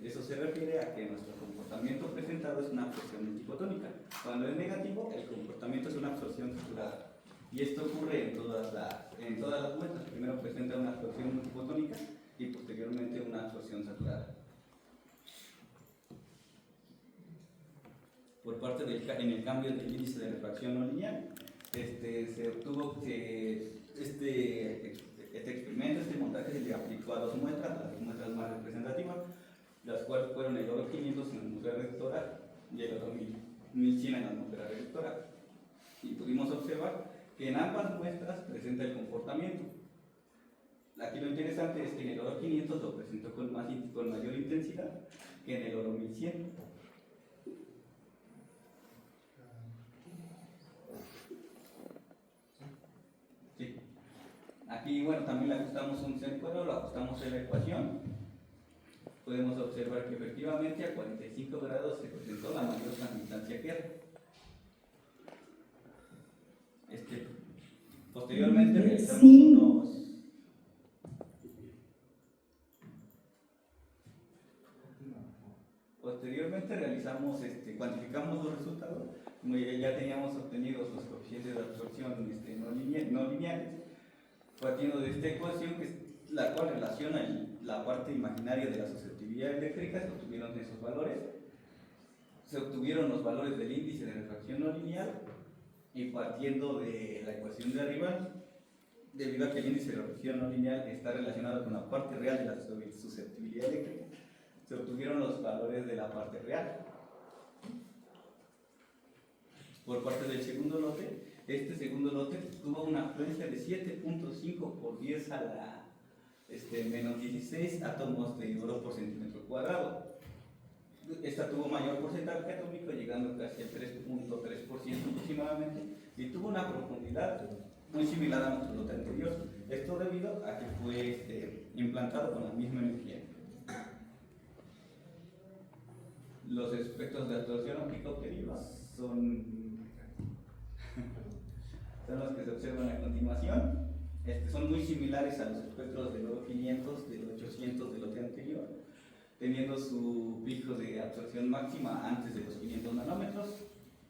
Eso se refiere a que nuestro comportamiento presentado es una absorción multifotónica. Cuando es negativo, el comportamiento es una absorción saturada. Y esto ocurre en todas las muestras. Primero presenta una absorción multifotónica y posteriormente una absorción saturada. Por parte en el cambio del índice de refracción no lineal, se obtuvo que este experimento, este montaje se le aplicó a dos muestras, las muestras más representativas, las cuales fueron el oro 500 en la atmósfera reductora y el oro 1100 en la atmósfera reductora. Y pudimos observar que en ambas muestras presenta el comportamiento. Aquí lo interesante es que en el oro 500 lo presentó con mayor intensidad que en el oro 1100. Sí. Aquí, también le ajustamos un seno, lo ajustamos en la ecuación. Podemos observar que efectivamente a 45 grados se presentó la mayor transmitancia que era. Posteriormente realizamos cuantificamos los resultados, como ya teníamos obtenidos los coeficientes de absorción no lineales, partiendo de esta ecuación, la cual relaciona la parte imaginaria de la susceptibilidad eléctrica, se obtuvieron esos valores, se obtuvieron los valores del índice de refracción no lineal, y partiendo de la ecuación de arriba, debido a que el índice de refracción no lineal está relacionado con la parte real de la susceptibilidad eléctrica, se obtuvieron los valores de la parte real. Por parte del segundo lote, este segundo lote tuvo una afluencia de 7.5 por 10 a la menos 16 átomos de oro por centímetro cuadrado. Esta tuvo mayor porcentaje atómico, llegando casi al 3.3% aproximadamente, y tuvo una profundidad muy similar a nuestro lote anterior. Esto debido a que fue implantado con la misma energía. Los espectros de absorción óptica obtenidos son los que se observan a continuación. Son muy similares a los espectros del oro 500, del 800 del lote anterior, teniendo su pico de absorción máxima antes de los 500 nanómetros,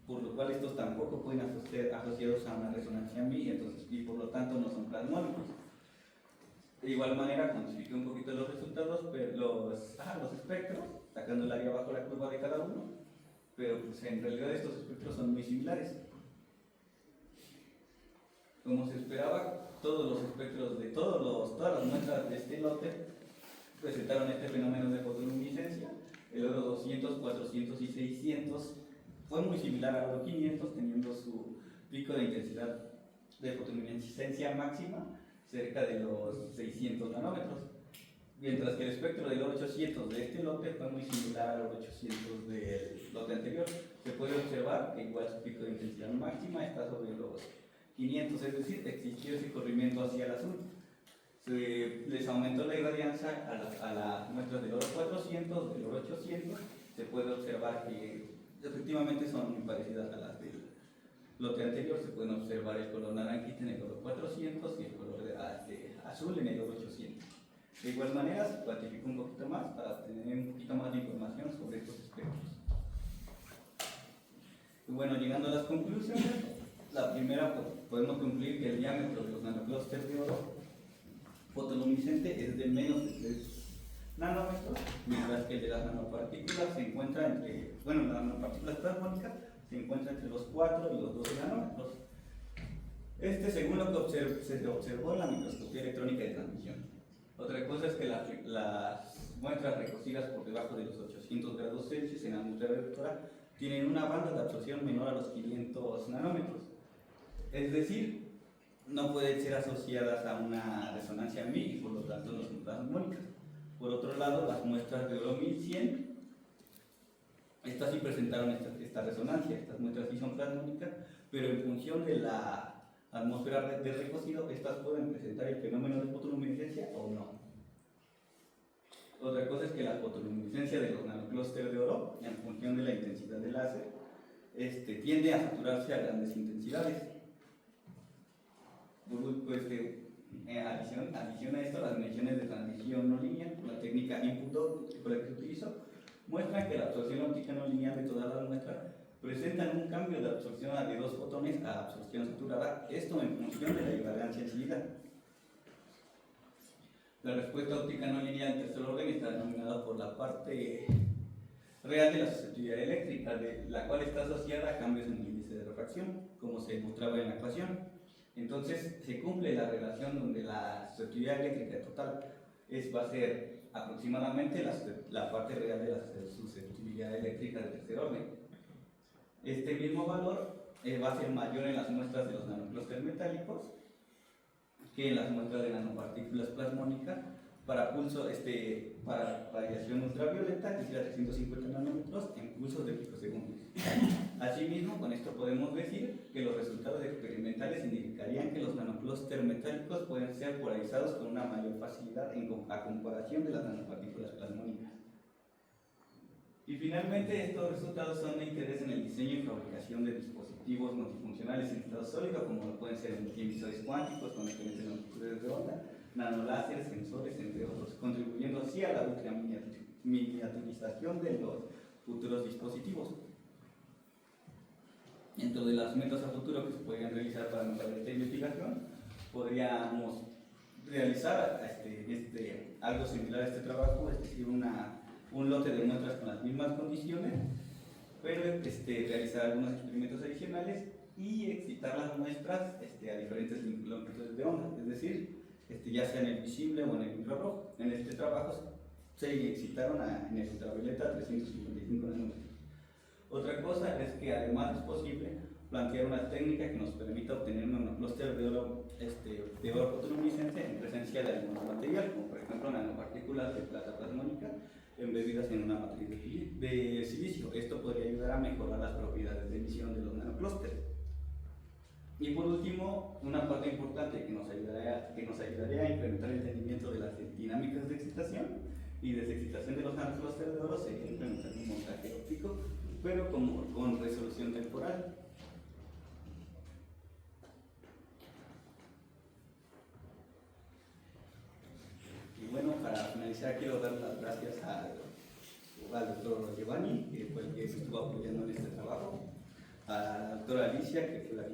por lo cual estos tampoco pueden ser asociados a una resonancia MI, y por lo tanto no son plasmónicos. De igual manera, cuantifiqué un poquito los resultados, los espectros, sacando el área bajo la curva de cada uno, pero en realidad estos espectros son muy similares. Como se esperaba, todos los espectros de todas las muestras de este lote presentaron este fenómeno de fotoluminiscencia. El oro 200, 400 y 600 fue muy similar al oro 500, teniendo su pico de intensidad de fotoluminiscencia máxima cerca de los 600 nanómetros, mientras que el espectro del oro 800 de este lote fue muy similar al oro 800 del lote anterior. Se puede observar que igual su pico de intensidad máxima está sobre los 500, es decir, existió ese corrimiento hacia el azul. Les aumentó la irradianza a las muestras del oro 400, del oro 800. Se puede observar que efectivamente son muy parecidas a las del lote anterior. Se pueden observar el color naranjita en el oro 400 y el color azul en el oro 800. De igual manera, se cuantifica un poquito más para tener un poquito más de información sobre estos espectros. Y bueno, llegando a las conclusiones, la primera, pues, podemos concluir que el diámetro de los nanoclústeres de oro fotoluminiscente es de menos de 3 nanómetros, mientras que el de las nanopartículas se encuentra entre, bueno, las nanopartículas plasmónicas se encuentra entre los 4 y los 12 nanómetros. Según lo que se observó en la microscopía electrónica de transmisión. Otra cosa es que las muestras recogidas por debajo de los 800 grados Celsius en la atmósfera reductora tienen una banda de absorción menor a los 500 nanómetros. Es decir, no pueden ser asociadas a una resonancia MI y por lo tanto no son plasmónicas. Por otro lado, las muestras de oro 1100, estas sí presentaron esta resonancia, estas muestras sí son plasmónicas, pero en función de la atmósfera de recogido, estas pueden presentar el fenómeno de fotoluminiscencia o no. Otra cosa es que la fotoluminiscencia de los nanoclústeres de oro, en función de la intensidad del láser, tiende a saturarse a grandes intensidades. Adición a esto, las mediciones de transmisión no lineal, la técnica input-output con la que se utilizó, muestran que la absorción óptica no lineal de todas las muestras presentan un cambio de absorción de 2 fotones a absorción saturada, esto en función de la irradiancia exhibida. La respuesta óptica no lineal en tercer orden está denominada por la parte real de la susceptibilidad eléctrica, de la cual está asociada a cambios en el índice de refracción, como se mostraba en la ecuación. Entonces, se cumple la relación donde la susceptibilidad eléctrica total va a ser aproximadamente la parte real de la susceptibilidad eléctrica de tercer orden. Este mismo valor va a ser mayor en las muestras de los nanoclústeres metálicos que en las muestras de nanopartículas plasmónicas para radiación ultravioleta, es decir, a 350 nanómetros en pulsos de picosegundos. Asimismo, con esto podemos decir que los resultados experimentales indicarían que los nanoclústeres metálicos pueden ser polarizados con una mayor facilidad a comparación de las nanopartículas plasmónicas. Y finalmente, estos resultados son de interés en el diseño y fabricación de dispositivos multifuncionales en estado sólido, como pueden ser emisores cuánticos con diferentes longitudes de onda, nanoláseres, sensores, entre otros, contribuyendo así a la miniaturización de los futuros dispositivos. Dentro de las metas a futuro que se podrían realizar para mejorar esta investigación, podríamos realizar algo similar a este trabajo, es decir, un lote de muestras con las mismas condiciones, pero realizar algunos experimentos adicionales y excitar las muestras a diferentes longitudes de onda, es decir, ya sea en el visible o en el infrarrojo. En este trabajo se excitaron en el ultravioleta a 355 nanómetros. Otra cosa es que además es posible plantear una técnica que nos permita obtener un nanoclúster de oro fotoluminiscente en presencia de algún otro material, como por ejemplo nanopartículas de plata plasmónica embebidas en una matriz de silicio. Esto podría ayudar a mejorar las propiedades de emisión de los nanoclústeres. Y por último, una parte importante que nos ayudaría a incrementar el entendimiento de las dinámicas de excitación y desexcitación de los nanoclústeres de oro sería implementar un montaje óptico, pero con resolución temporal. Y bueno, para finalizar quiero dar las gracias al doctor Giovanni, que fue el que se estuvo apoyando en este trabajo, a la doctora Alicia, que fue la que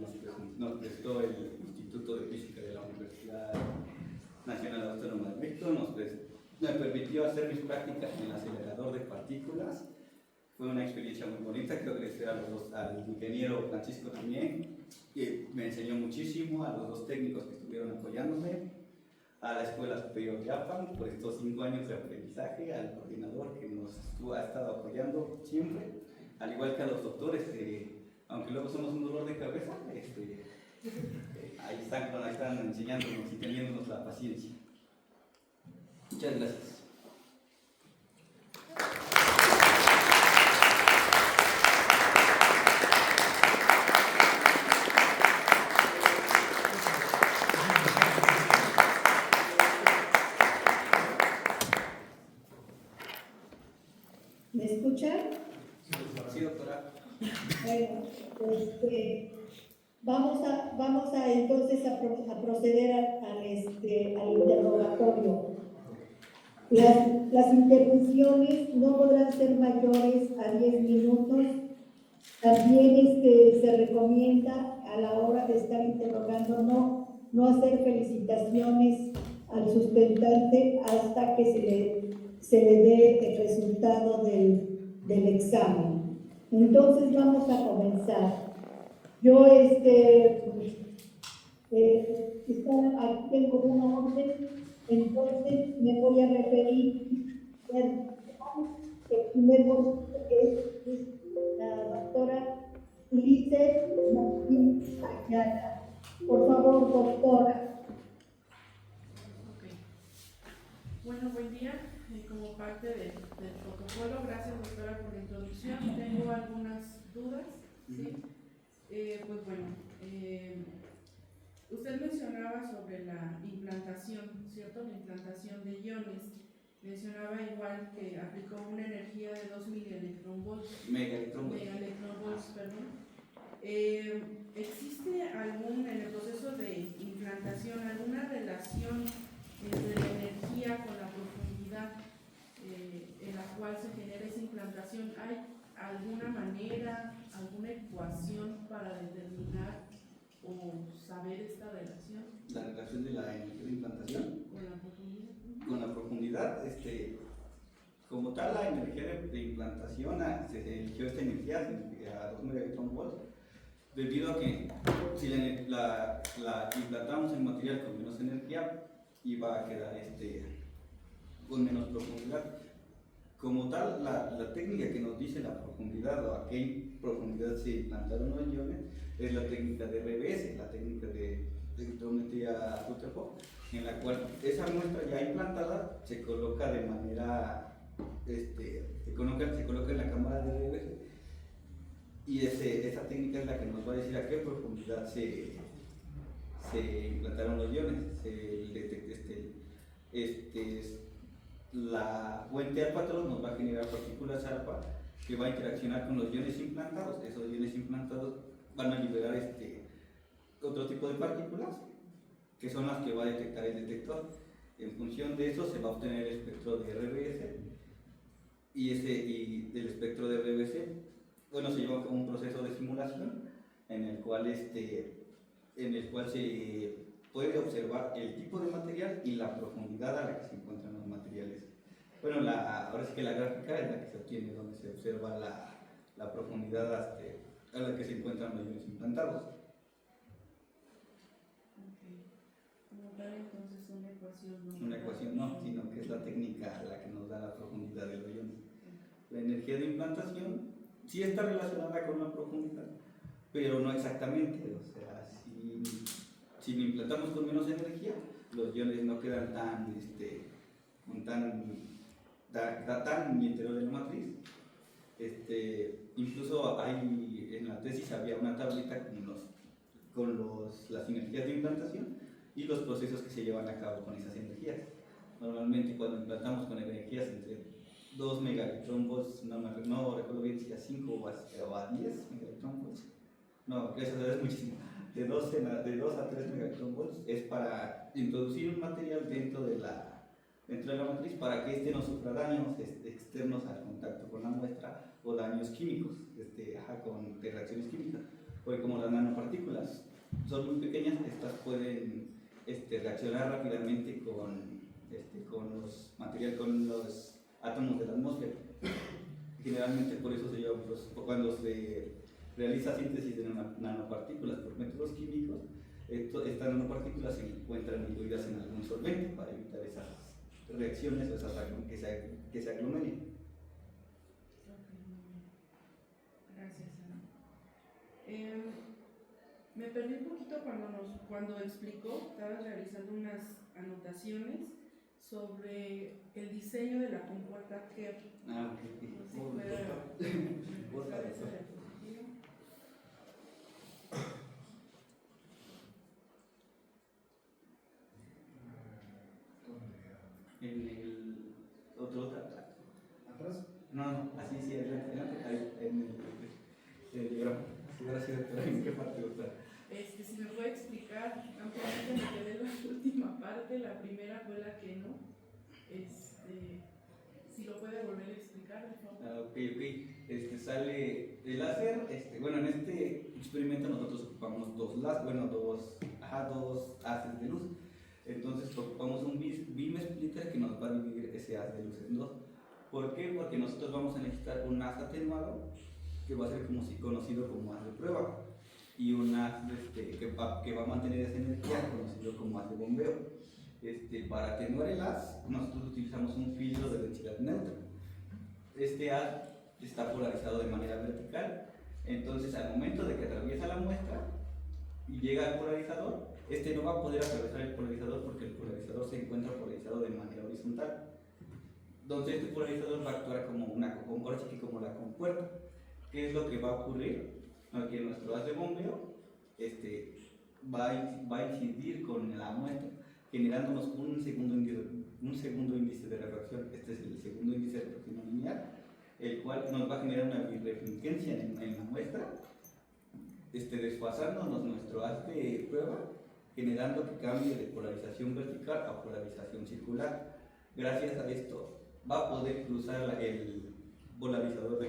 nos prestó el Instituto de Física de la Universidad Nacional Autónoma de México, me permitió hacer mis prácticas en el acelerador de partículas. Fue una experiencia muy bonita. Quiero agradecer al ingeniero Francisco también, que me enseñó muchísimo, a los dos técnicos que estuvieron apoyándome, a la Escuela Superior de APAN por estos 5 años de aprendizaje, al coordinador que nos ha estado apoyando siempre, al igual que a los doctores, aunque luego somos un dolor de cabeza, ahí están enseñándonos y teniéndonos la paciencia. Muchas gracias. ¿Me escuchan? Sí, doctora. Bueno, vamos a entonces a proceder al interrogatorio. Las intervenciones no podrán ser mayores a 10 minutos. También se recomienda a la hora de estar interrogando no hacer felicitaciones al sustentante hasta que se le dé el resultado del examen. Entonces vamos a comenzar. Yo aquí tengo una orden, entonces me voy a referir el primer movimiento que es la doctora Ulises Martín Ayala. Por favor, doctora. Okay. Bueno, buen día. Como parte del protocolo, gracias doctora por la introducción. Tengo algunas dudas. ¿Sí? Pues bueno, usted mencionaba sobre la implantación, ¿cierto? La implantación de iones. Mencionaba igual que aplicó una energía de 2 megaelectronvolts, perdón. ¿Existe en el proceso de implantación alguna relación entre la energía con la profundidad en la cual se genera esa implantación? ¿Hay alguna manera, alguna ecuación para determinar o saber esta relación? La relación de la energía de implantación Con la profundidad. con la profundidad, como tal, la energía de implantación, se eligió esta energía a 2 megaelectronvolts, debido a que si la implantamos en material con menos energía, iba a quedar con menos profundidad. Como tal, la técnica que nos dice la profundidad o a qué profundidad se implantaron los iones es la técnica de RBS, la técnica de electrometría Rutherford, en la cual esa muestra ya implantada se coloca de manera, se coloca en la cámara de RBS, y esa técnica es la que nos va a decir a qué profundidad se implantaron los iones. La fuente alfa-3 nos va a generar partículas alfa que va a interaccionar con los iones implantados. Esos iones implantados van a liberar otro tipo de partículas que son las que va a detectar el detector. En función de eso se va a obtener el espectro de RBS, y del espectro de RBS, bueno, se lleva como un proceso de simulación en el cual se puede observar el tipo de material y la profundidad a la que se encuentran los materiales. Bueno, ahora sí que la gráfica es la que se obtiene, donde se observa la profundidad a la que se encuentran los iones implantados. Como tal, entonces una ecuación no. Una ecuación no, sino que es la técnica la que nos da la profundidad de los iones. La energía de implantación sí está relacionada con la profundidad, pero no exactamente. O sea, si lo implantamos con menos energía, los iones no quedan tan en el interior de la matriz. Incluso en la tesis había una tablita con las energías de implantación y los procesos que se llevan a cabo con esas energías. Normalmente cuando implantamos con energías entre 2 megaelectronvolts, no recuerdo bien si a 5 o a 10 megaelectronvolts, no, eso es muchísimo, de 2 a 3 megaelectronvolts, es para introducir un material dentro de la matriz para que no sufra daños externos al contacto con la muestra o daños químicos, de reacciones químicas, porque como las nanopartículas son muy pequeñas, estas pueden reaccionar rápidamente con los átomos de la atmósfera. Generalmente por eso se lleva cuando se realiza síntesis de nanopartículas por métodos químicos, estas nanopartículas se encuentran incluidas en algún solvente para evitar esas reacciones o que se aglomeren. Ok, muy bien. Gracias, Ana. Me perdí un poquito cuando explicó, estaba realizando unas anotaciones sobre el diseño de la compuerta Kerr. Ah, ok. No sé si pueda empezar esa diapositiva. En el otro ¿Atrás? no, así sí, adelante, ahí, en el diagrama. Sí, gracias, pero ¿en qué parte está? Si me puede explicar, ampliamente me quedé en la última parte, la primera fue la que no. Si lo puede volver a explicar, por favor. Ah, ok. Sale el láser. Bueno, en este experimento nosotros ocupamos dos haces de luz. Entonces ocupamos un beam splitter que nos va a dividir ese haz de luz en dos. ¿Por qué? Porque nosotros vamos a necesitar un haz atenuado que va a ser conocido como haz de prueba y un haz que va a mantener esa energía conocido como haz de bombeo. Para atenuar el haz, nosotros utilizamos un filtro de densidad neutra. Este haz está polarizado de manera vertical, entonces al momento de que atraviesa la muestra y llega al polarizador, no va a poder atravesar el polarizador porque el polarizador se encuentra polarizado de manera horizontal. Entonces este polarizador va a actuar como ahora sí que como la compuerta. ¿Qué es lo que va a ocurrir? Que nuestro haz de bombeo va a incidir con la muestra, generándonos un segundo índice de refracción. Este es el segundo índice de refracción lineal, el cual nos va a generar una birrefringencia en la muestra, desfasándonos nuestro haz de prueba, generando que cambie de polarización vertical a polarización circular. Gracias a esto va a poder cruzar el polarizador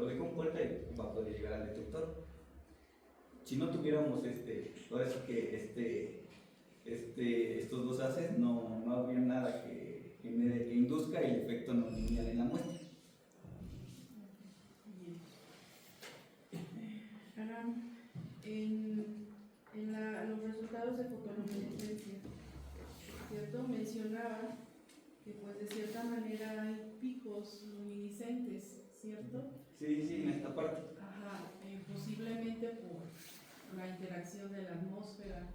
de compuerta y va a poder llegar al detector. Si no tuviéramos ahora sí que estos dos haces, no habría nada que induzca el efecto no lineal en la muestra. Bien. Ahora, en los resultados de fotoluminiscencia, ¿cierto? Mencionaba que pues de cierta manera hay picos luminiscentes, ¿cierto? Sí, en esta parte. Ajá, posiblemente por la interacción de la atmósfera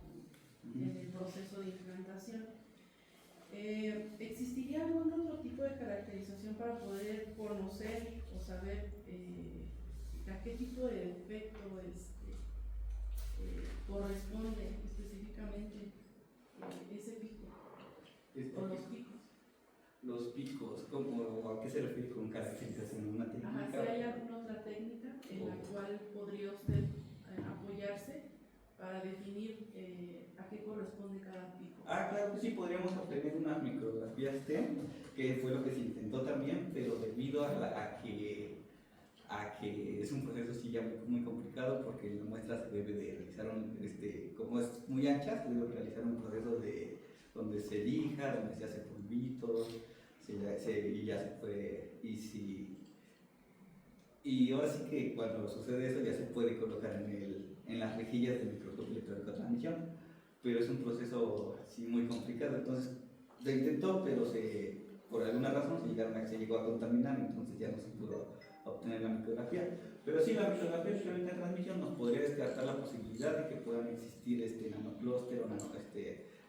en el proceso de implantación. ¿Existiría algún otro tipo de caracterización para poder conocer o saber a qué tipo de efecto corresponde específicamente ese pico o los picos? Los picos, ¿a qué se refiere con caracterización? ¿Una técnica? Ajá, si hay alguna otra técnica en la cual podría usted apoyarse para definir a qué corresponde cada pico. Claro que sí, podríamos obtener unas micrografías TEM, que fue lo que se intentó también, pero debido a que es un proceso sí ya muy complicado, porque la muestra se debe de realizar, como es muy ancha, se debe realizar un proceso donde se lija, donde se hace polvito, y ya se puede, y ahora sí que cuando sucede eso ya se puede colocar en las rejillas del microscopio electrónico de transmisión, pero es un proceso así muy complicado. Entonces se intentó, pero por alguna razón se llegó a contaminar, entonces ya no se pudo obtener la micrografía. Pero sí, la micrografía electrónica de transmisión nos podría descartar la posibilidad de que puedan existir nanoclúster o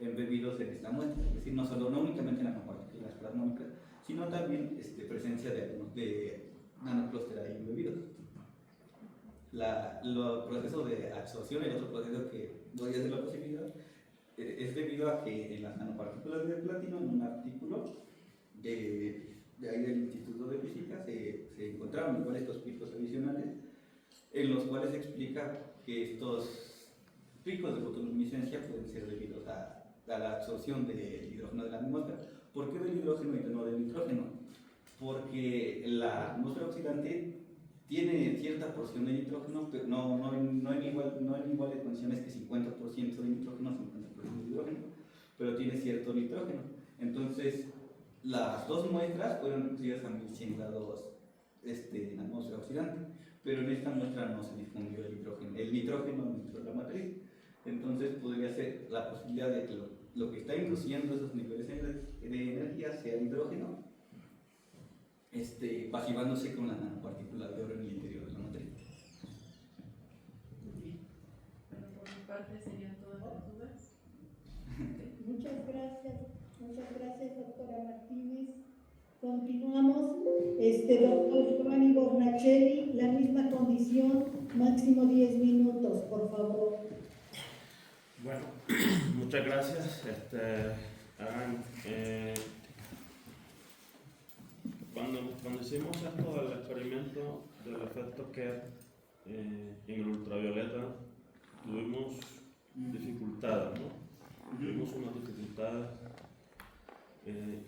embebidos en esta muestra, es decir, no únicamente nanopartículas plasmónicas, sino también presencia de nanoclúster ahí embebidos. El proceso de absorción, el otro proceso que doy es de la posibilidad, es debido a que en las nanopartículas de platino, en un artículo de ahí del Instituto de Física, se encontraron igual estos picos adicionales, en los cuales se explica que estos picos de fotoluminiscencia pueden ser debidos a la absorción del hidrógeno de la atmósfera. ¿Por qué del hidrógeno y no del nitrógeno? Porque la atmósfera oxidante tiene cierta porción de nitrógeno, pero no en iguales condiciones que 50% de nitrógeno, 50% de hidrógeno, pero tiene cierto nitrógeno. Entonces, las dos muestras fueron reducidas a 1100 grados en atmósfera oxidante, pero en esta muestra no se difundió el nitrógeno dentro de la matriz. Entonces podría ser la posibilidad de que lo que está induciendo esos niveles de energía sea el hidrógeno, pasivándose con las nanopartículas de oro en el interior de la matriz. Bien. parte serían todas las dudas. Muchas gracias, doctora Martínez. Continuamos, doctor Giovanni Bornachelli, la misma condición, máximo 10 minutos, por favor. Bueno, muchas gracias. Cuando hicimos esto del experimento del efecto Kerr en el ultravioleta, tuvimos dificultades, ¿no? Tuvimos unas dificultades.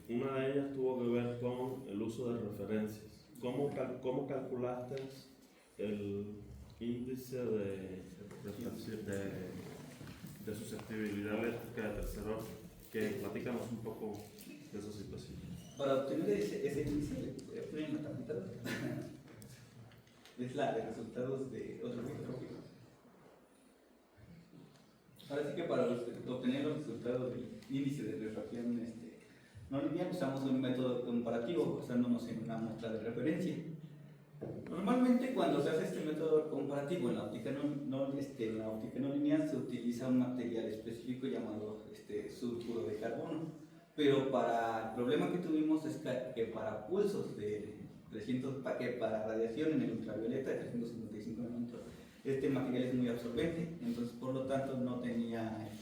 Una de ellas tuvo que ver con el uso de referencias. ¿Cómo calculaste el índice de susceptibilidad eléctrica de tercer orden? Que platícanos un poco de esa situación. Para obtener ese índice, estoy en la tablita, es la de resultados de otro microscopio. Ahora sí que para obtener los resultados del índice de refracción no lineal usamos un método comparativo basándonos en una muestra de referencia. Normalmente cuando se hace este método comparativo en la óptica no lineal se utiliza un material específico llamado sulfuro de carbono, pero para el problema que tuvimos es que para pulsos de 300, para radiación en el ultravioleta de 355 nanómetros, este material es muy absorbente, entonces por lo tanto no teníamos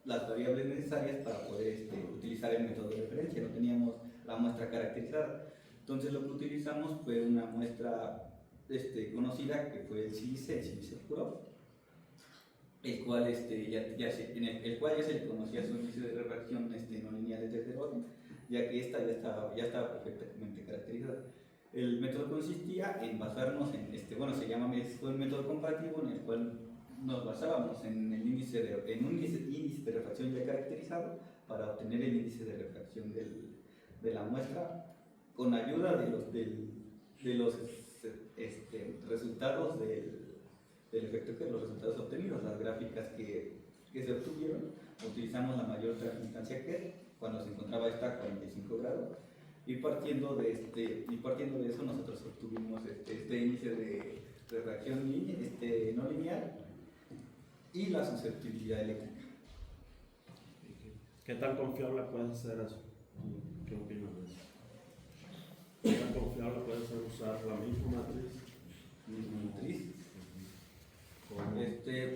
las variables necesarias para poder utilizar el método de referencia, no teníamos la muestra caracterizada. Entonces lo que utilizamos fue una muestra conocida que fue el silice puro, el cual ya se le conocía su índice de refracción no lineal de tercer orden, ya que esta ya estaba perfectamente caracterizada. El método consistía en basarnos fue un método comparativo en el cual nos basábamos en un índice de refracción ya caracterizado para obtener el índice de refracción de la muestra con ayuda de los resultados del efecto que los resultados obtenidos, las gráficas que se obtuvieron. Utilizamos la mayor transmitancia que cuando se encontraba esta a 45 grados y partiendo de eso nosotros obtuvimos este índice de refracción no lineal y la susceptibilidad eléctrica. ¿Qué tan confiable puede ser eso? ¿Qué opinas de eso? ¿Qué tan confiable puede ser usar la misma matriz?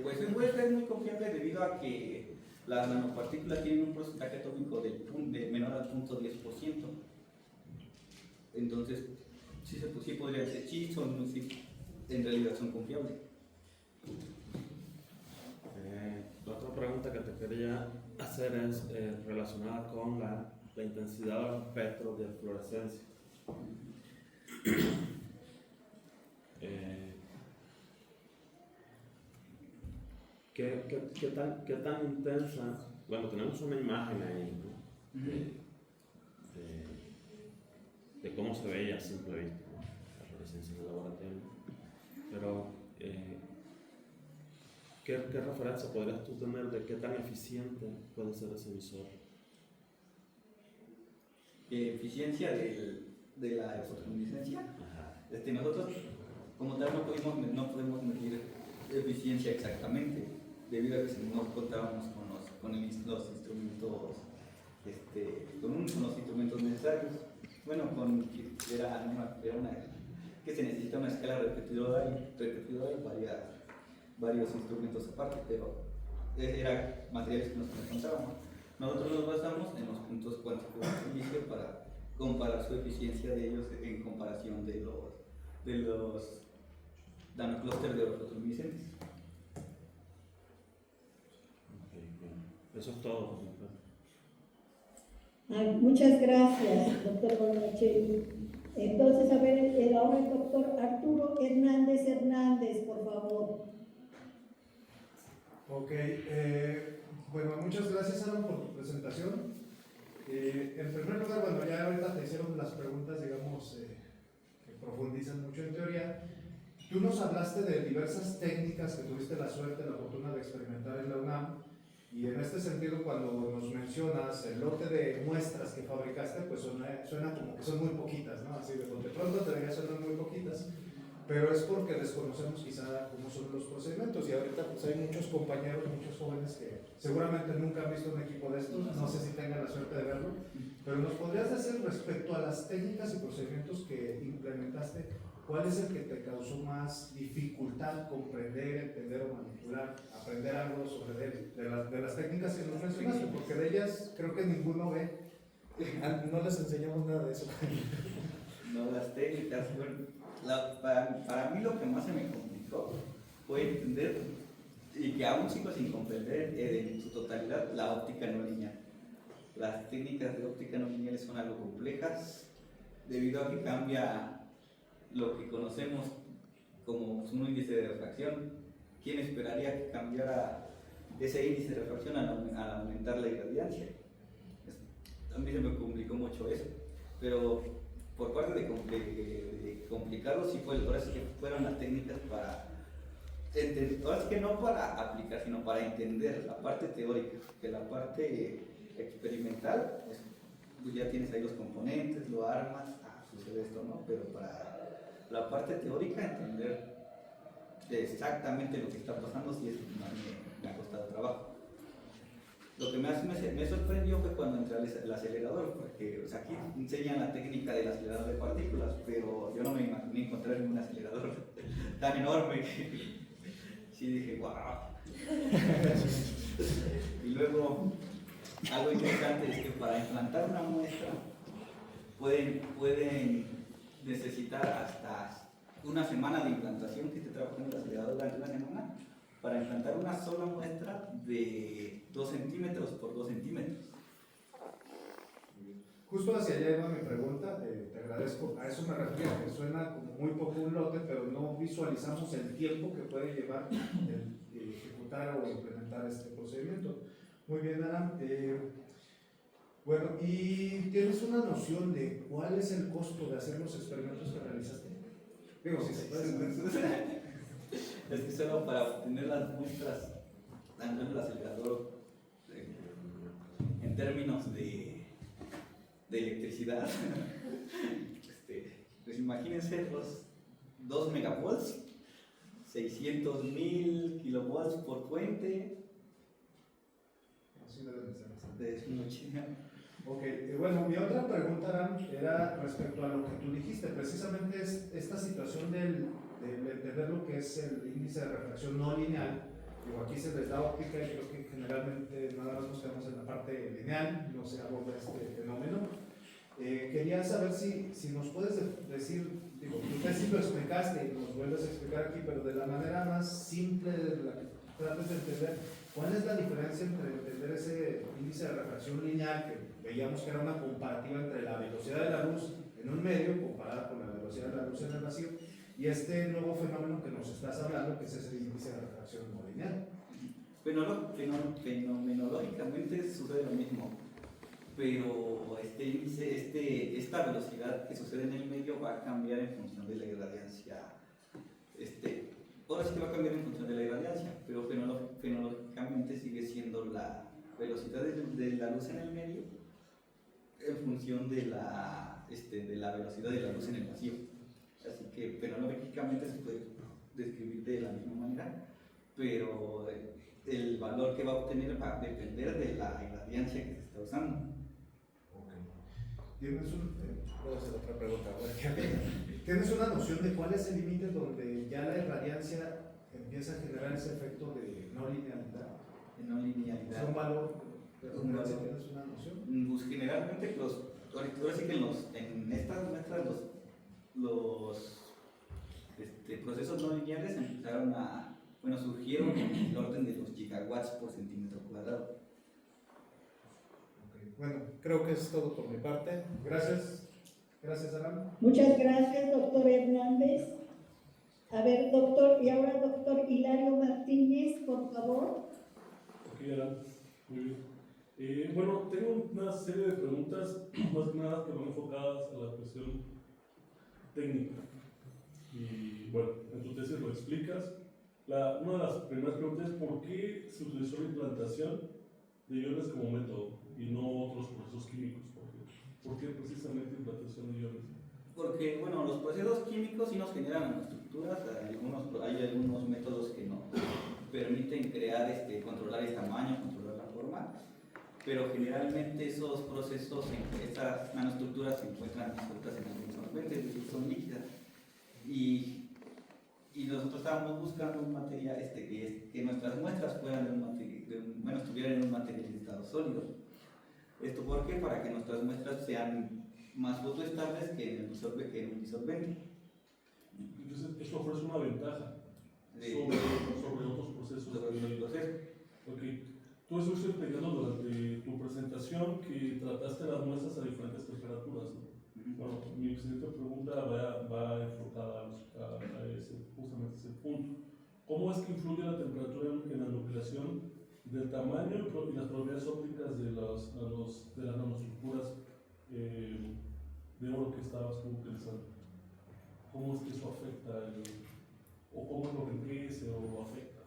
Pues es muy confiable debido a que las nanopartículas tienen un porcentaje atómico de menor al 0.10%. Entonces, sí podría ser, en realidad son confiables. La otra pregunta que te quería hacer es relacionada con la intensidad de los espectros de fluorescencia. ¿Qué tan intensa? Bueno, tenemos una imagen ahí, ¿no? De cómo se veía a simple vista, ¿no? La fluorescencia en el laboratorio. Pero, ¿qué referencia podrías tú tener de qué tan eficiente puede ser ese visor? Eficiencia de la fotoluminiscencia. Nosotros, como tal, no podemos medir eficiencia exactamente, debido a que no contábamos con los instrumentos, con los instrumentos necesarios. Bueno, que se necesita una escala repetidora y varios instrumentos aparte, pero eran materiales que nos encontrábamos. Nosotros nos basamos en los puntos cuánticos de silicio para comparar su eficiencia de ellos en comparación de los nanoclústeres de fotoluminiscentes. Eso es todo. Muchas gracias, doctor Bornachelli. Entonces, a ver, ahora el doctor Arturo Hernández, por favor. Ok, bueno, muchas gracias, Alan, por tu presentación. En primer lugar, bueno, ya ahorita te hicieron las preguntas, digamos, que profundizan mucho en teoría. Tú nos hablaste de diversas técnicas que tuviste la suerte, la fortuna de experimentar en la UNAM, y en este sentido, cuando nos mencionas el lote de muestras que fabricaste, pues suena como que son muy poquitas, ¿no? Así de pronto te veía, suenan muy poquitas. pero es porque desconocemos quizá cómo son los procedimientos y ahorita pues hay muchos compañeros, muchos jóvenes que seguramente nunca han visto un equipo de estos, no sé si tengan la suerte de verlo, pero nos podrías decir respecto a las técnicas y procedimientos que implementaste, ¿cuál es el que te causó más dificultad comprender, entender o manipular, aprender algo sobre él, de las técnicas que nos mencionaste? Porque de ellas creo que ninguno ve, no les enseñamos nada de eso. No, las técnicas, bueno, para mí lo que más se me complicó fue entender, y que aún sigo sin comprender en su totalidad, la óptica no lineal. Las técnicas de óptica no lineal son algo complejas, debido a que cambia lo que conocemos como un índice de refracción. ¿Quién esperaría que cambiara ese índice de refracción al aumentar la irradiancia? A mí se me complicó mucho eso, pero por parte de complicarlo, sí ahora sí que fueron las técnicas para entender, ahora sí que no para aplicar, sino para entender la parte teórica, que la parte experimental, pues ya tienes ahí los componentes, lo armas, sucede esto, ¿no? Pero para la parte teórica, entender exactamente lo que está pasando, sí es más me ha costado trabajo. Lo que más me sorprendió fue cuando entré al acelerador, porque o sea, aquí enseñan la técnica del acelerador de partículas, pero yo no me imaginé encontrar un acelerador tan enorme que sí dije, wow. Y luego, algo interesante es que para implantar una muestra pueden necesitar hasta una semana de implantación, que esté trabajando el acelerador durante una semana, para implantar una sola muestra de 2 centímetros por 2 centímetros. Justo hacia allá iba mi pregunta, te agradezco, a eso me refiero, que suena como muy poco un lote, pero no visualizamos el tiempo que puede llevar el ejecutar o implementar este procedimiento. Muy bien, Aram. Bueno, ¿y tienes una noción de cuál es el costo de hacer los experimentos que realizaste? Digo, si se puede saber. Es que solo para obtener las muestras dando el acelerador en términos de electricidad, pues imagínense los 2 megavolts, 600,000 kilovolts por puente. Así deben ser. Es muchísimo. Ok, bueno, mi otra pregunta, Aram, era respecto a lo que tú dijiste, precisamente es esta situación de entender lo que es el índice de refracción no lineal. Digo, aquí se les da óptica y creo que generalmente nada más nos quedamos en la parte lineal, no se aborda este fenómeno. Quería saber si nos puedes decir, digo, tú sí lo explicaste y nos vuelves a explicar aquí, pero de la manera más simple de la que trates de entender, ¿cuál es la diferencia entre entender ese índice de refracción lineal, que veíamos que era una comparativa entre la velocidad de la luz en un medio comparada con la velocidad de la luz en el vacío, y este nuevo fenómeno que nos estás hablando, que es ese índice de refracción no lineal? Fenomenológicamente sucede lo mismo, pero esta velocidad que sucede en el medio va a cambiar en función de la irradiancia. Ahora sí que va a cambiar en función de la irradiancia, pero fenológicamente sigue siendo la velocidad de la luz en el medio en función de la velocidad de la luz en el vacío. Así que fenológicamente se puede describir de la misma manera, pero el valor que va a obtener va a depender de la irradiancia que se está usando. Puedo hacer otra pregunta. ¿Tienes una noción de cuál es el límite donde ya la irradiancia empieza a generar ese efecto de no linealidad? De no linealidad. ¿Es un valor de referencia? ¿Tienes una noción? Pues generalmente, ahora sí que en estas muestras los procesos no lineales empezaron surgieron en el orden de los gigawatts por centímetro cuadrado. Bueno, creo que es todo por mi parte. Gracias. Gracias, Aram. Muchas gracias, doctor Hernández. A ver, doctor, y ahora doctor Hilario Martínez, por favor. Ok, Aram. Muy bien. Bueno, tengo una serie de preguntas, más que nada que van enfocadas a la cuestión técnica. Y bueno, en tu tesis lo explicas. Una de las primeras preguntas es ¿por qué se utilizó la implantación de iones como método y no otros procesos químicos? ¿Por qué precisamente implantación de iones? Porque, bueno, los procesos químicos sí nos generan nanoestructuras, hay algunos métodos que nos permiten crear, controlar el tamaño, controlar la forma, pero generalmente esos procesos, estas nanoestructuras se encuentran disueltas en algún solvente, es decir, son líquidas. Y nosotros estábamos buscando un material, que nuestras muestras fueran estuvieran en un material en estado sólido. ¿Esto por qué? Para que nuestras muestras sean más fotoestables que en un disolvente. Entonces, eso ofrece una ventaja sobre otros procesos. Sobre el proceso. Ok. Tú estuviste explicando durante tu presentación que trataste las muestras a diferentes temperaturas, ¿no? Bueno, mi siguiente pregunta va enfocada justamente ese punto. ¿Cómo es que influye la temperatura en la nucleación del tamaño y las propiedades ópticas de las nanoestructuras de oro que estabas tú utilizando? ¿Cómo es que eso afecta o cómo es lo que enriquece o lo afecta?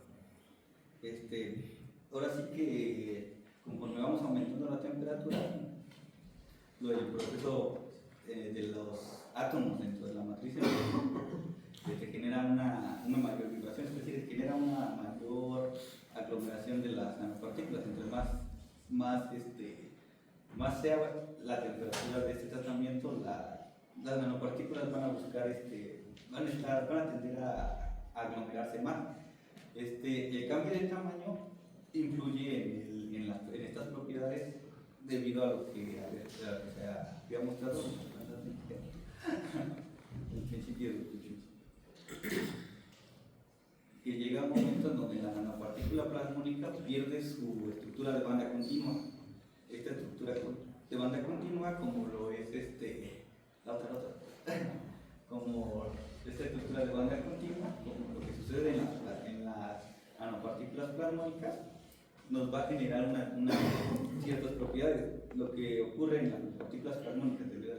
Ahora sí que conforme vamos aumentando la temperatura, el proceso de los átomos dentro de la matriz se genera una mayor vibración, es decir, genera una mayor aglomeración de las nanopartículas. Entre más sea la temperatura de este tratamiento, las nanopartículas van a buscar, van a tender a aglomerarse más. El cambio de tamaño influye en estas propiedades debido a lo que había mostrado el principio de que llega un momento en donde la nanopartícula plasmónica pierde su estructura de banda continua. Esta estructura de banda continua, como lo es como esta estructura de banda continua, como lo que sucede en las nanopartículas plasmónicas, nos va a generar ciertas propiedades. Lo que ocurre en las partículas plasmónicas debido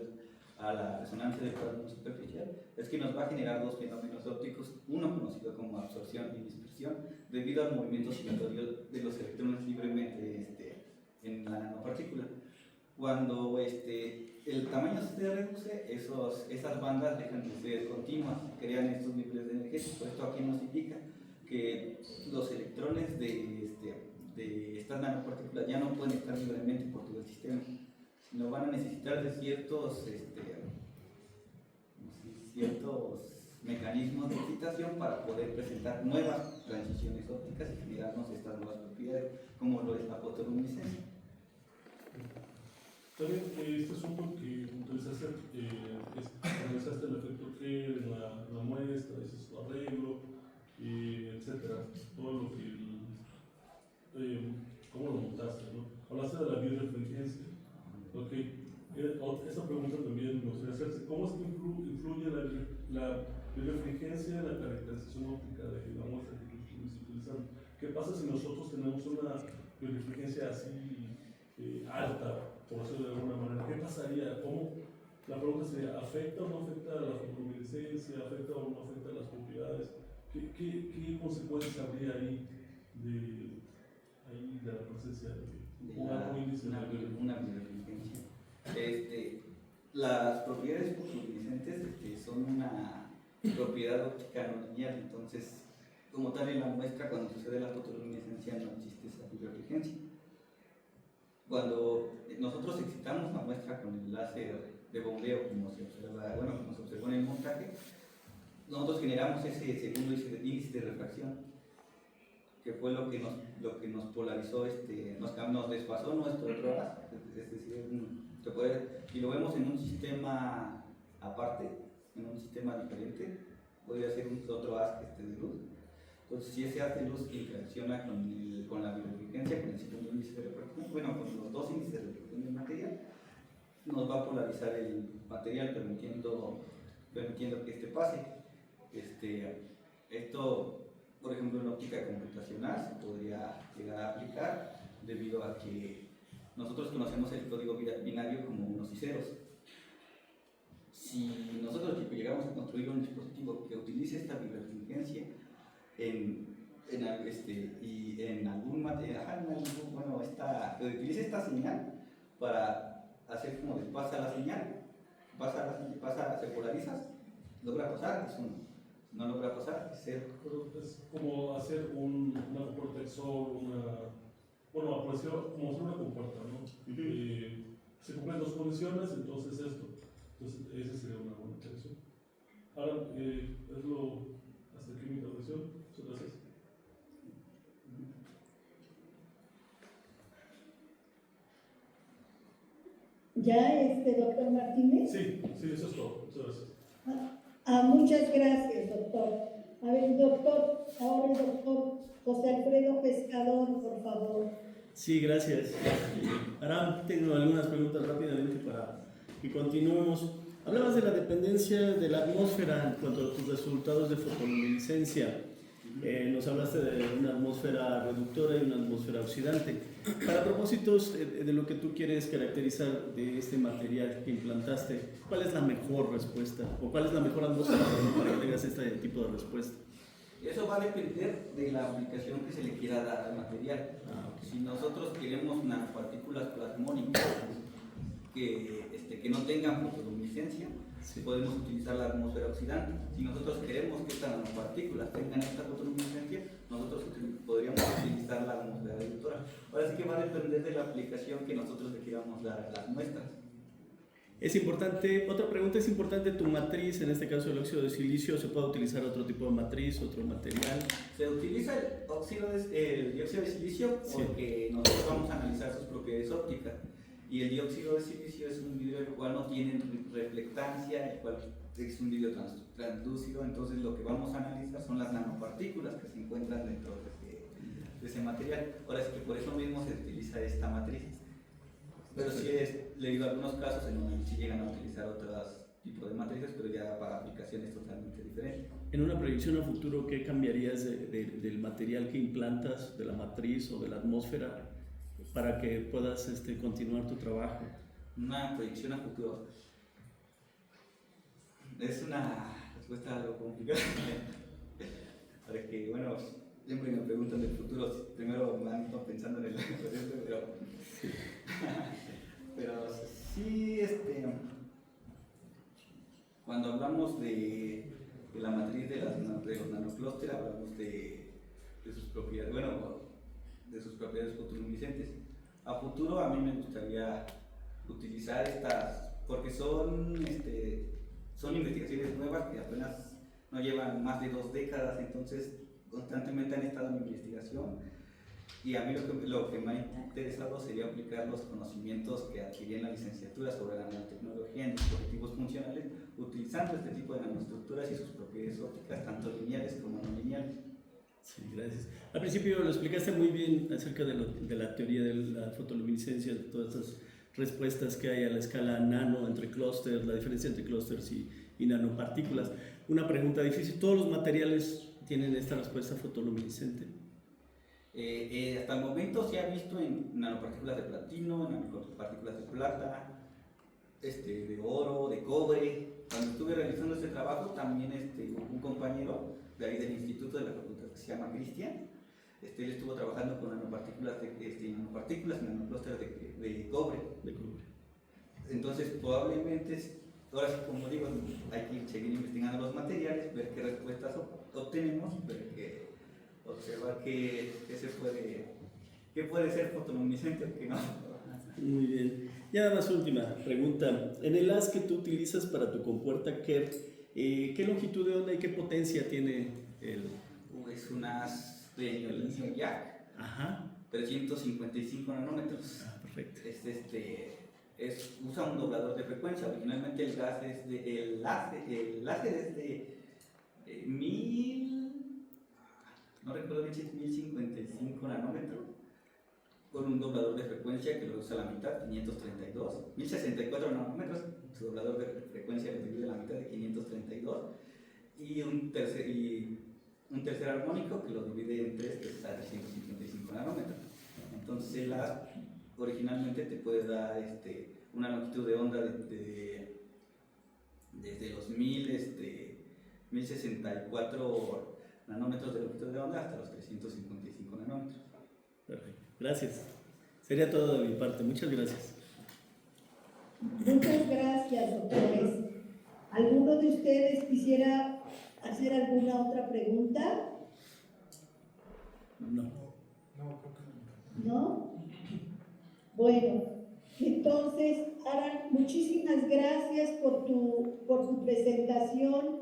a la resonancia del plasma superficial es que nos va a generar dos fenómenos ópticos, uno conocido como absorción y dispersión, debido al movimiento oscilatorio de los electrones libremente en la nanopartícula. Cuando el tamaño se reduce, esas bandas dejan de ser continuas, crean estos niveles de energía. Por esto aquí nos indica que los electrones de estas nanopartículas ya no pueden estar libremente por todo el sistema, sino van a necesitar de ciertos mecanismos de excitación para poder presentar nuevas transiciones ópticas y generarnos estas nuevas propiedades, como lo es la fotoluminiscencia. También este asunto que utilizaste, realizaste el efecto que en la muestra, hiciste su arreglo, etcétera, todo lo que cómo lo montaste, ¿no? Hablaste de la biorefringencia. Okay. Esta pregunta también me gustaría hacerse. ¿Cómo es que influye la biorefringencia en la caracterización óptica de la muestra que estuviste utilizando? ¿Qué pasa si nosotros tenemos una biorefringencia así alta, por decirlo de alguna manera? ¿Qué pasaría? La pregunta sería, ¿afecta o no afecta a la fotoluminiscencia? ¿Afecta o no afecta a las propiedades? ¿Qué consecuencias habría ahí de la presencia de una biorefringencia? Las propiedades fotoluminiscentes son una propiedad óptica no lineal, entonces, como tal, en la muestra, cuando sucede la fotoluminiscencia, no existe esa biorefringencia. Cuando nosotros excitamos la muestra con el láser de bombeo, como se observó en el montaje, nosotros generamos ese segundo índice de refracción, que fue lo que nos polarizó, nos desfasó nuestro otro haz, es decir, y lo vemos en un sistema aparte, en un sistema diferente, podría ser otro haz de luz. Entonces, si ese haz de luz interacciona con la biorefringencia, con el segundo índice de refracción, con los dos índices de refracción del material, nos va a polarizar el material, permitiendo que pase. Esto, por ejemplo, en óptica computacional se podría llegar a aplicar debido a que nosotros conocemos el código binario como unos y ceros. Si nosotros llegamos a construir un dispositivo que utilice esta biorefringencia y en algún material, que utilice esta señal para hacer como desfase a la señal, se polarizas, logra pasar, es 1. No logra pasar, es 0. Pero es como hacer una protección, bueno, apareció como hacer una compuerta, ¿no? Se cumplen 2 condiciones, entonces esto. Entonces, esa sería una buena selección. Ahora, hasta aquí mi intervención. Muchas gracias. ¿Ya, doctor Martínez? Sí, eso es todo. Muchas gracias. Muchas gracias, doctor. A ver, doctor, ahora el doctor José Alfredo Pescador, por favor. Sí, gracias. Aram, tengo algunas preguntas rápidamente para que continuemos. Hablabas de la dependencia de la atmósfera en cuanto a tus resultados de fotoluminiscencia. Nos hablaste de una atmósfera reductora y una atmósfera oxidante. Para propósitos de lo que tú quieres caracterizar de este material que implantaste, ¿cuál es la mejor respuesta? ¿O cuál es la mejor atmósfera para que tengas este tipo de respuesta? Eso va a depender de la aplicación que se le quiera dar al material. Si nosotros queremos nanopartículas plasmónicas que no tengan fotoluminiscencia, podemos utilizar la atmósfera oxidante. Si nosotros queremos que estas nanopartículas tengan esta fotoluminiscencia, nosotros podríamos utilizar la atmósfera reductora. Ahora sí que va a depender de la aplicación que nosotros le queramos dar a las muestras. Es importante, otra pregunta, ¿es importante tu matriz, en este caso el óxido de silicio, se puede utilizar otro tipo de matriz, otro material? Se utiliza el dióxido de silicio porque nosotros vamos a analizar sus propiedades ópticas. Y el dióxido de silicio es un vidrio el cual no tiene reflectancia, el cual es un vidrio translúcido, entonces lo que vamos a analizar son las nanopartículas que se encuentran dentro de ese material. Ahora sí que por eso mismo se utiliza esta matriz. Pero sí he leído algunos casos en donde sí llegan a utilizar otros tipos de matrices, pero ya para aplicaciones totalmente diferentes. En una proyección a futuro, ¿qué cambiarías del material que implantas, de la matriz o de la atmósfera, para que puedas continuar tu trabajo? Una proyección a futuro. Es una respuesta algo complicada. Porque, bueno, siempre me preguntan del futuro. Primero me han estado pensando en el presente, pero sí, cuando hablamos de la matriz de los nanoclústeres, hablamos de sus propiedades, de sus propiedades fotoluminiscentes. A futuro a mí me gustaría utilizar estas, porque son investigaciones nuevas que apenas no llevan más de 2 décadas, entonces constantemente han estado en investigación. Y a mí lo que me ha interesado sería aplicar los conocimientos que adquirí en la licenciatura sobre la nanotecnología en dispositivos funcionales, utilizando este tipo de nanoestructuras y sus propiedades ópticas, tanto lineales como no lineales. Sí, gracias. Al principio lo explicaste muy bien acerca de la teoría de la fotoluminiscencia, de todas estas respuestas que hay a la escala nano entre clústeres, la diferencia entre clústeres y nanopartículas. Una pregunta difícil, ¿todos los materiales tienen esta respuesta fotoluminiscente? Hasta el momento se ha visto en nanopartículas de platino, nanopartículas de plata, de oro, de cobre. Cuando estuve realizando este trabajo, también un compañero de ahí del instituto de la facultad que se llama Cristian, él estuvo trabajando con nanopartículas y nanoclústeres de cobre. Entonces, probablemente, ahora sí, como digo, hay que seguir investigando los materiales, ver qué respuestas obtenemos, observar qué puede ser fotoluminiscente o qué no. Muy bien. Ya más última pregunta. En el haz que tú utilizas para tu compuerta Kerr, ¿qué longitud de onda y qué potencia tiene el...? Es un haz de neodymium Jack. Ajá. 355 nanómetros. Perfecto. Usa un doblador de frecuencia. Originalmente el haz es de 1055 nanómetros, con un doblador de frecuencia que lo usa a la mitad, 532, 1064 nanómetros, su doblador de frecuencia lo divide a la mitad de 532, y un tercer armónico que lo divide en 3, que está a 355 nanómetros. Entonces el haz originalmente te puede dar una longitud de onda desde los 1064 nanómetros de longitud de onda hasta los 355 nanómetros. Perfecto. Gracias. Sería todo de mi parte. Muchas gracias. Muchas gracias, doctores. ¿Alguno de ustedes quisiera hacer alguna otra pregunta? No. ¿No? Bueno, entonces, Aran, muchísimas gracias por tu presentación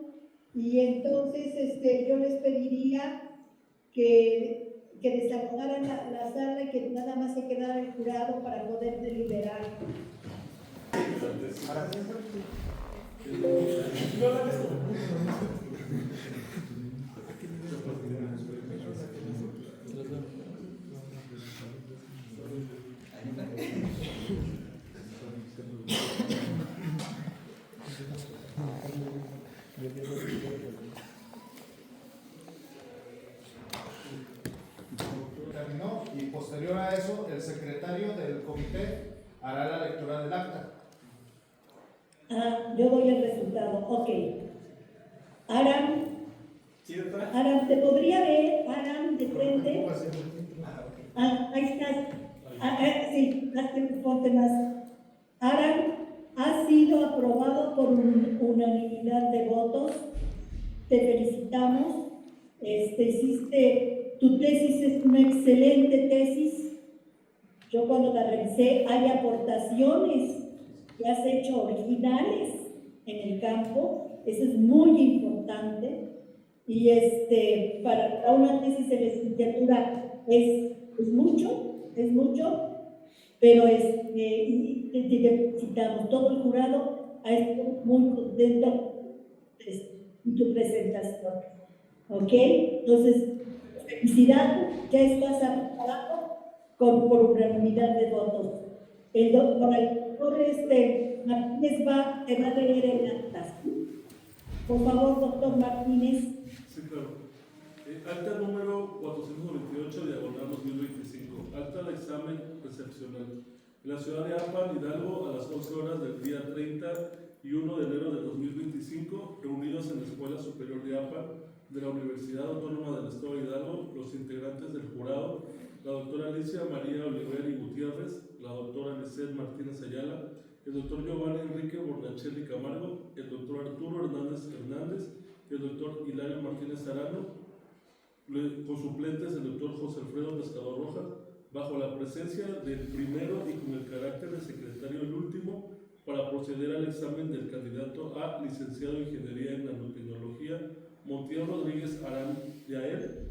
y entonces yo les pediría que desahogaran la sala y que nada más se quedara el jurado para poder deliberar. Terminó y posterior a eso el secretario del comité hará la lectura del acta. Yo doy el resultado. Ok. Aram, ¿Sí, doctora? Aram, ¿te podría ver, Aram, de frente? Ahí estás. Sí, ponte más. Aram, ha sido aprobado por unanimidad de votos. Te felicitamos. Tu tesis es una excelente tesis. Yo cuando la revisé, hay aportaciones que has hecho originales en el campo. Eso es muy importante. Y para una tesis de licenciatura es mucho, pero y te felicitamos. Todo el jurado ha estado muy contento de tu presentación. ¿Ok? Entonces, felicidades, ya estás aprobado por unanimidad de votos. El doctor Martínez te va a leer el acta. Por favor, doctor Martínez. Sí, claro. Acta número 428, diagonal 2025. Acta de examen recepcional. En la ciudad de Apan, Hidalgo, a las 11 horas del día 30 y 1 de enero de 2025, reunidos en la Escuela Superior de Apan de la Universidad Autónoma del Estado de Hidalgo, los integrantes del jurado, la doctora Alicia María Oliver y Gutiérrez, la doctora Lisset Martínez Ayala, el doctor Giovanni Enrique Bornachelli Camargo, el doctor Arturo Hernández y el doctor Hilario Martínez Arano, con suplentes el doctor José Alfredo Pescador Rojas, bajo la presencia del primero y con el carácter de secretario el último, para proceder al examen del candidato a licenciado en Ingeniería en Nanotecnología, Montiel Rodríguez Arán Yael,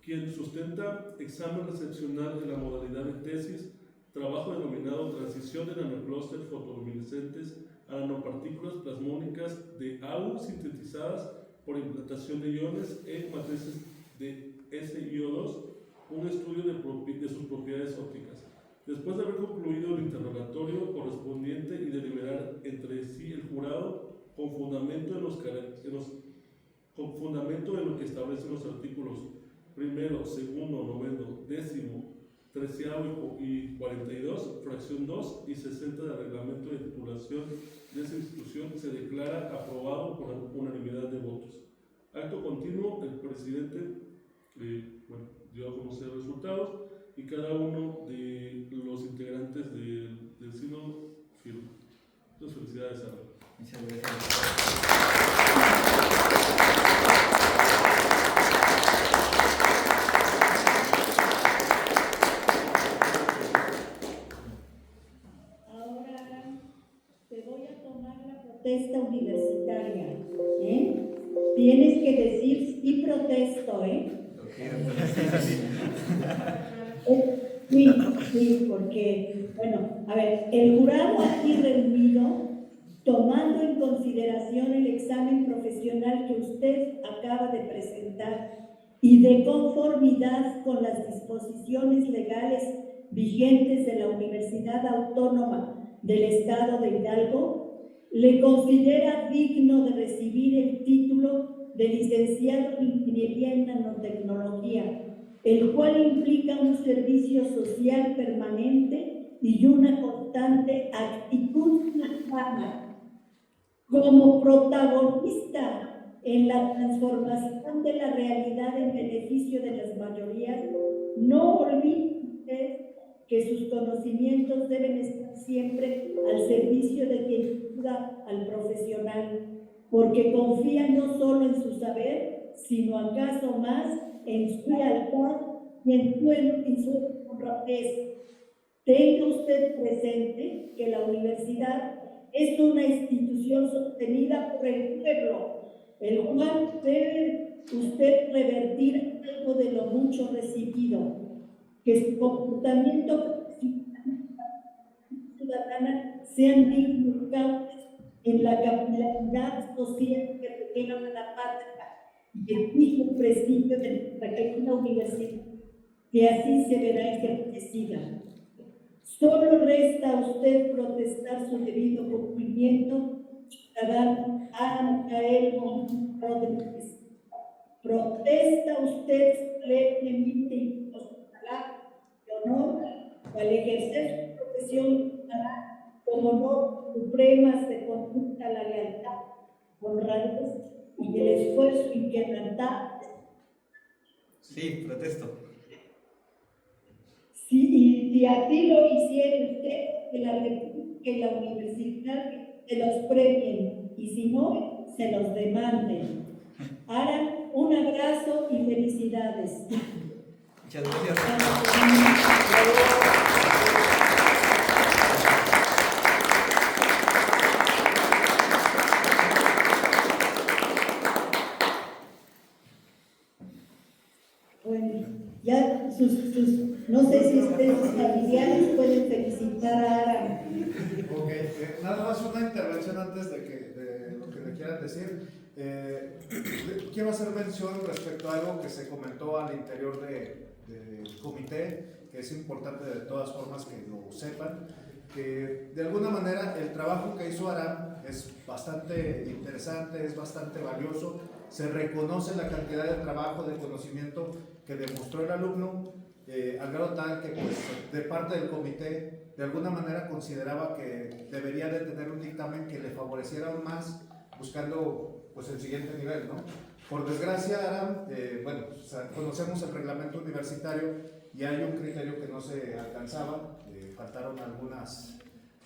quien sustenta examen recepcional de la modalidad de tesis, trabajo denominado Transición de nanoclústeres fotoluminescentes a nanopartículas plasmónicas de AU sintetizadas por implantación de iones en matrices de SiO2, un estudio de sus propiedades ópticas. Después de haber concluido el interrogatorio correspondiente y deliberar entre sí el jurado con fundamento en lo que establecen los artículos primero, segundo, noveno, décimo, treceavo y 42, fracción 2 y 60 del reglamento de titulación de esa institución, se declara aprobado por unanimidad de votos. Acto continuo, el presidente dio a conocer resultados y cada uno de los integrantes del sínodo firmó. Entonces, felicidades, Sara. Muchas gracias. Protesta universitaria, Tienes que decir sí protesto, Sí, porque, bueno, a ver, el jurado aquí reunido, tomando en consideración el examen profesional que usted acaba de presentar y de conformidad con las disposiciones legales vigentes de la Universidad Autónoma del Estado de Hidalgo, le considera digno de recibir el título de licenciado en Ingeniería en Nanotecnología, el cual implica un servicio social permanente y una constante actitud humana como protagonista en la transformación de la realidad en beneficio de las mayorías. No olvide usted que sus conocimientos deben estar siempre al servicio de quien ayuda al profesional, porque confía no solo en su saber, sino acaso más en su lealtad y en su honradez. Tenga usted presente que la universidad es una institución sostenida por el pueblo, el cual debe usted revertir algo de lo mucho recibido, que su comportamiento ciudadana sean dignos en la capilaridad social que reclama la patria y el mismo prestigio de nuestra querida universidad, que así se verá engrandecida. Solo resta a usted protestar su debido cumplimiento, ciudadano Aram Gael Rodríguez. Protesta usted solemnemente y con su palabra de honor al ejercer su profesión como normas supremas de conducta a la lealtad, honradez y el esfuerzo inquebrantable. Sí, protesto. Si así lo hiciera usted, que la República y la universidad se los premien, y si no, se los demanden. Hagan un abrazo y felicidades. Muchas gracias. Bueno, ya no sé si ustedes, sus familiares, pueden felicitar a Aram. Ok, nada más una intervención antes de lo que le quieran decir. Quiero hacer mención respecto a algo que se comentó al interior del comité, que es importante de todas formas que lo sepan, que de alguna manera el trabajo que hizo Aram es bastante interesante, es bastante valioso, se reconoce la cantidad de trabajo, de conocimiento que demostró el alumno, al grado tal que pues, de parte del comité de alguna manera consideraba que debería de tener un dictamen que le favoreciera aún más, buscando pues, el siguiente nivel, ¿no? Por desgracia, Aram, bueno, o sea, conocemos el reglamento universitario y hay un criterio que no se alcanzaba, faltaron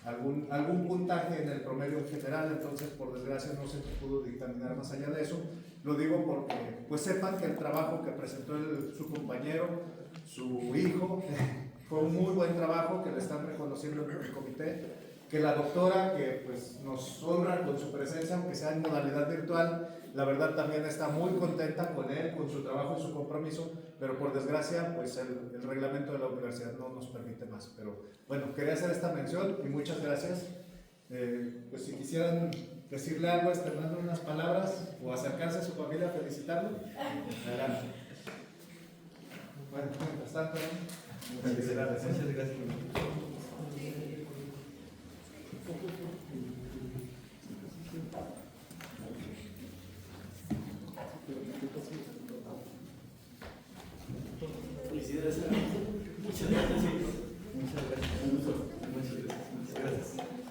algún puntaje en el promedio en general, entonces por desgracia no se pudo dictaminar más allá de eso. Lo digo porque pues sepan que el trabajo que presentó su compañero, su hijo, fue un muy buen trabajo que le están reconociendo en el comité, que la doctora que pues nos honra con su presencia, aunque sea en modalidad virtual, la verdad también está muy contenta con él, con su trabajo y su compromiso, pero por desgracia pues el reglamento de la universidad no nos permite más. Pero bueno, quería hacer esta mención y muchas gracias. Pues si quisieran decirle algo, externarle unas palabras o acercarse a su familia a felicitarlo, adelante. Bueno, mientras tanto, felicidades. Muchas gracias. Felicidades. Muchas gracias. Muchas gracias. Muchas gracias.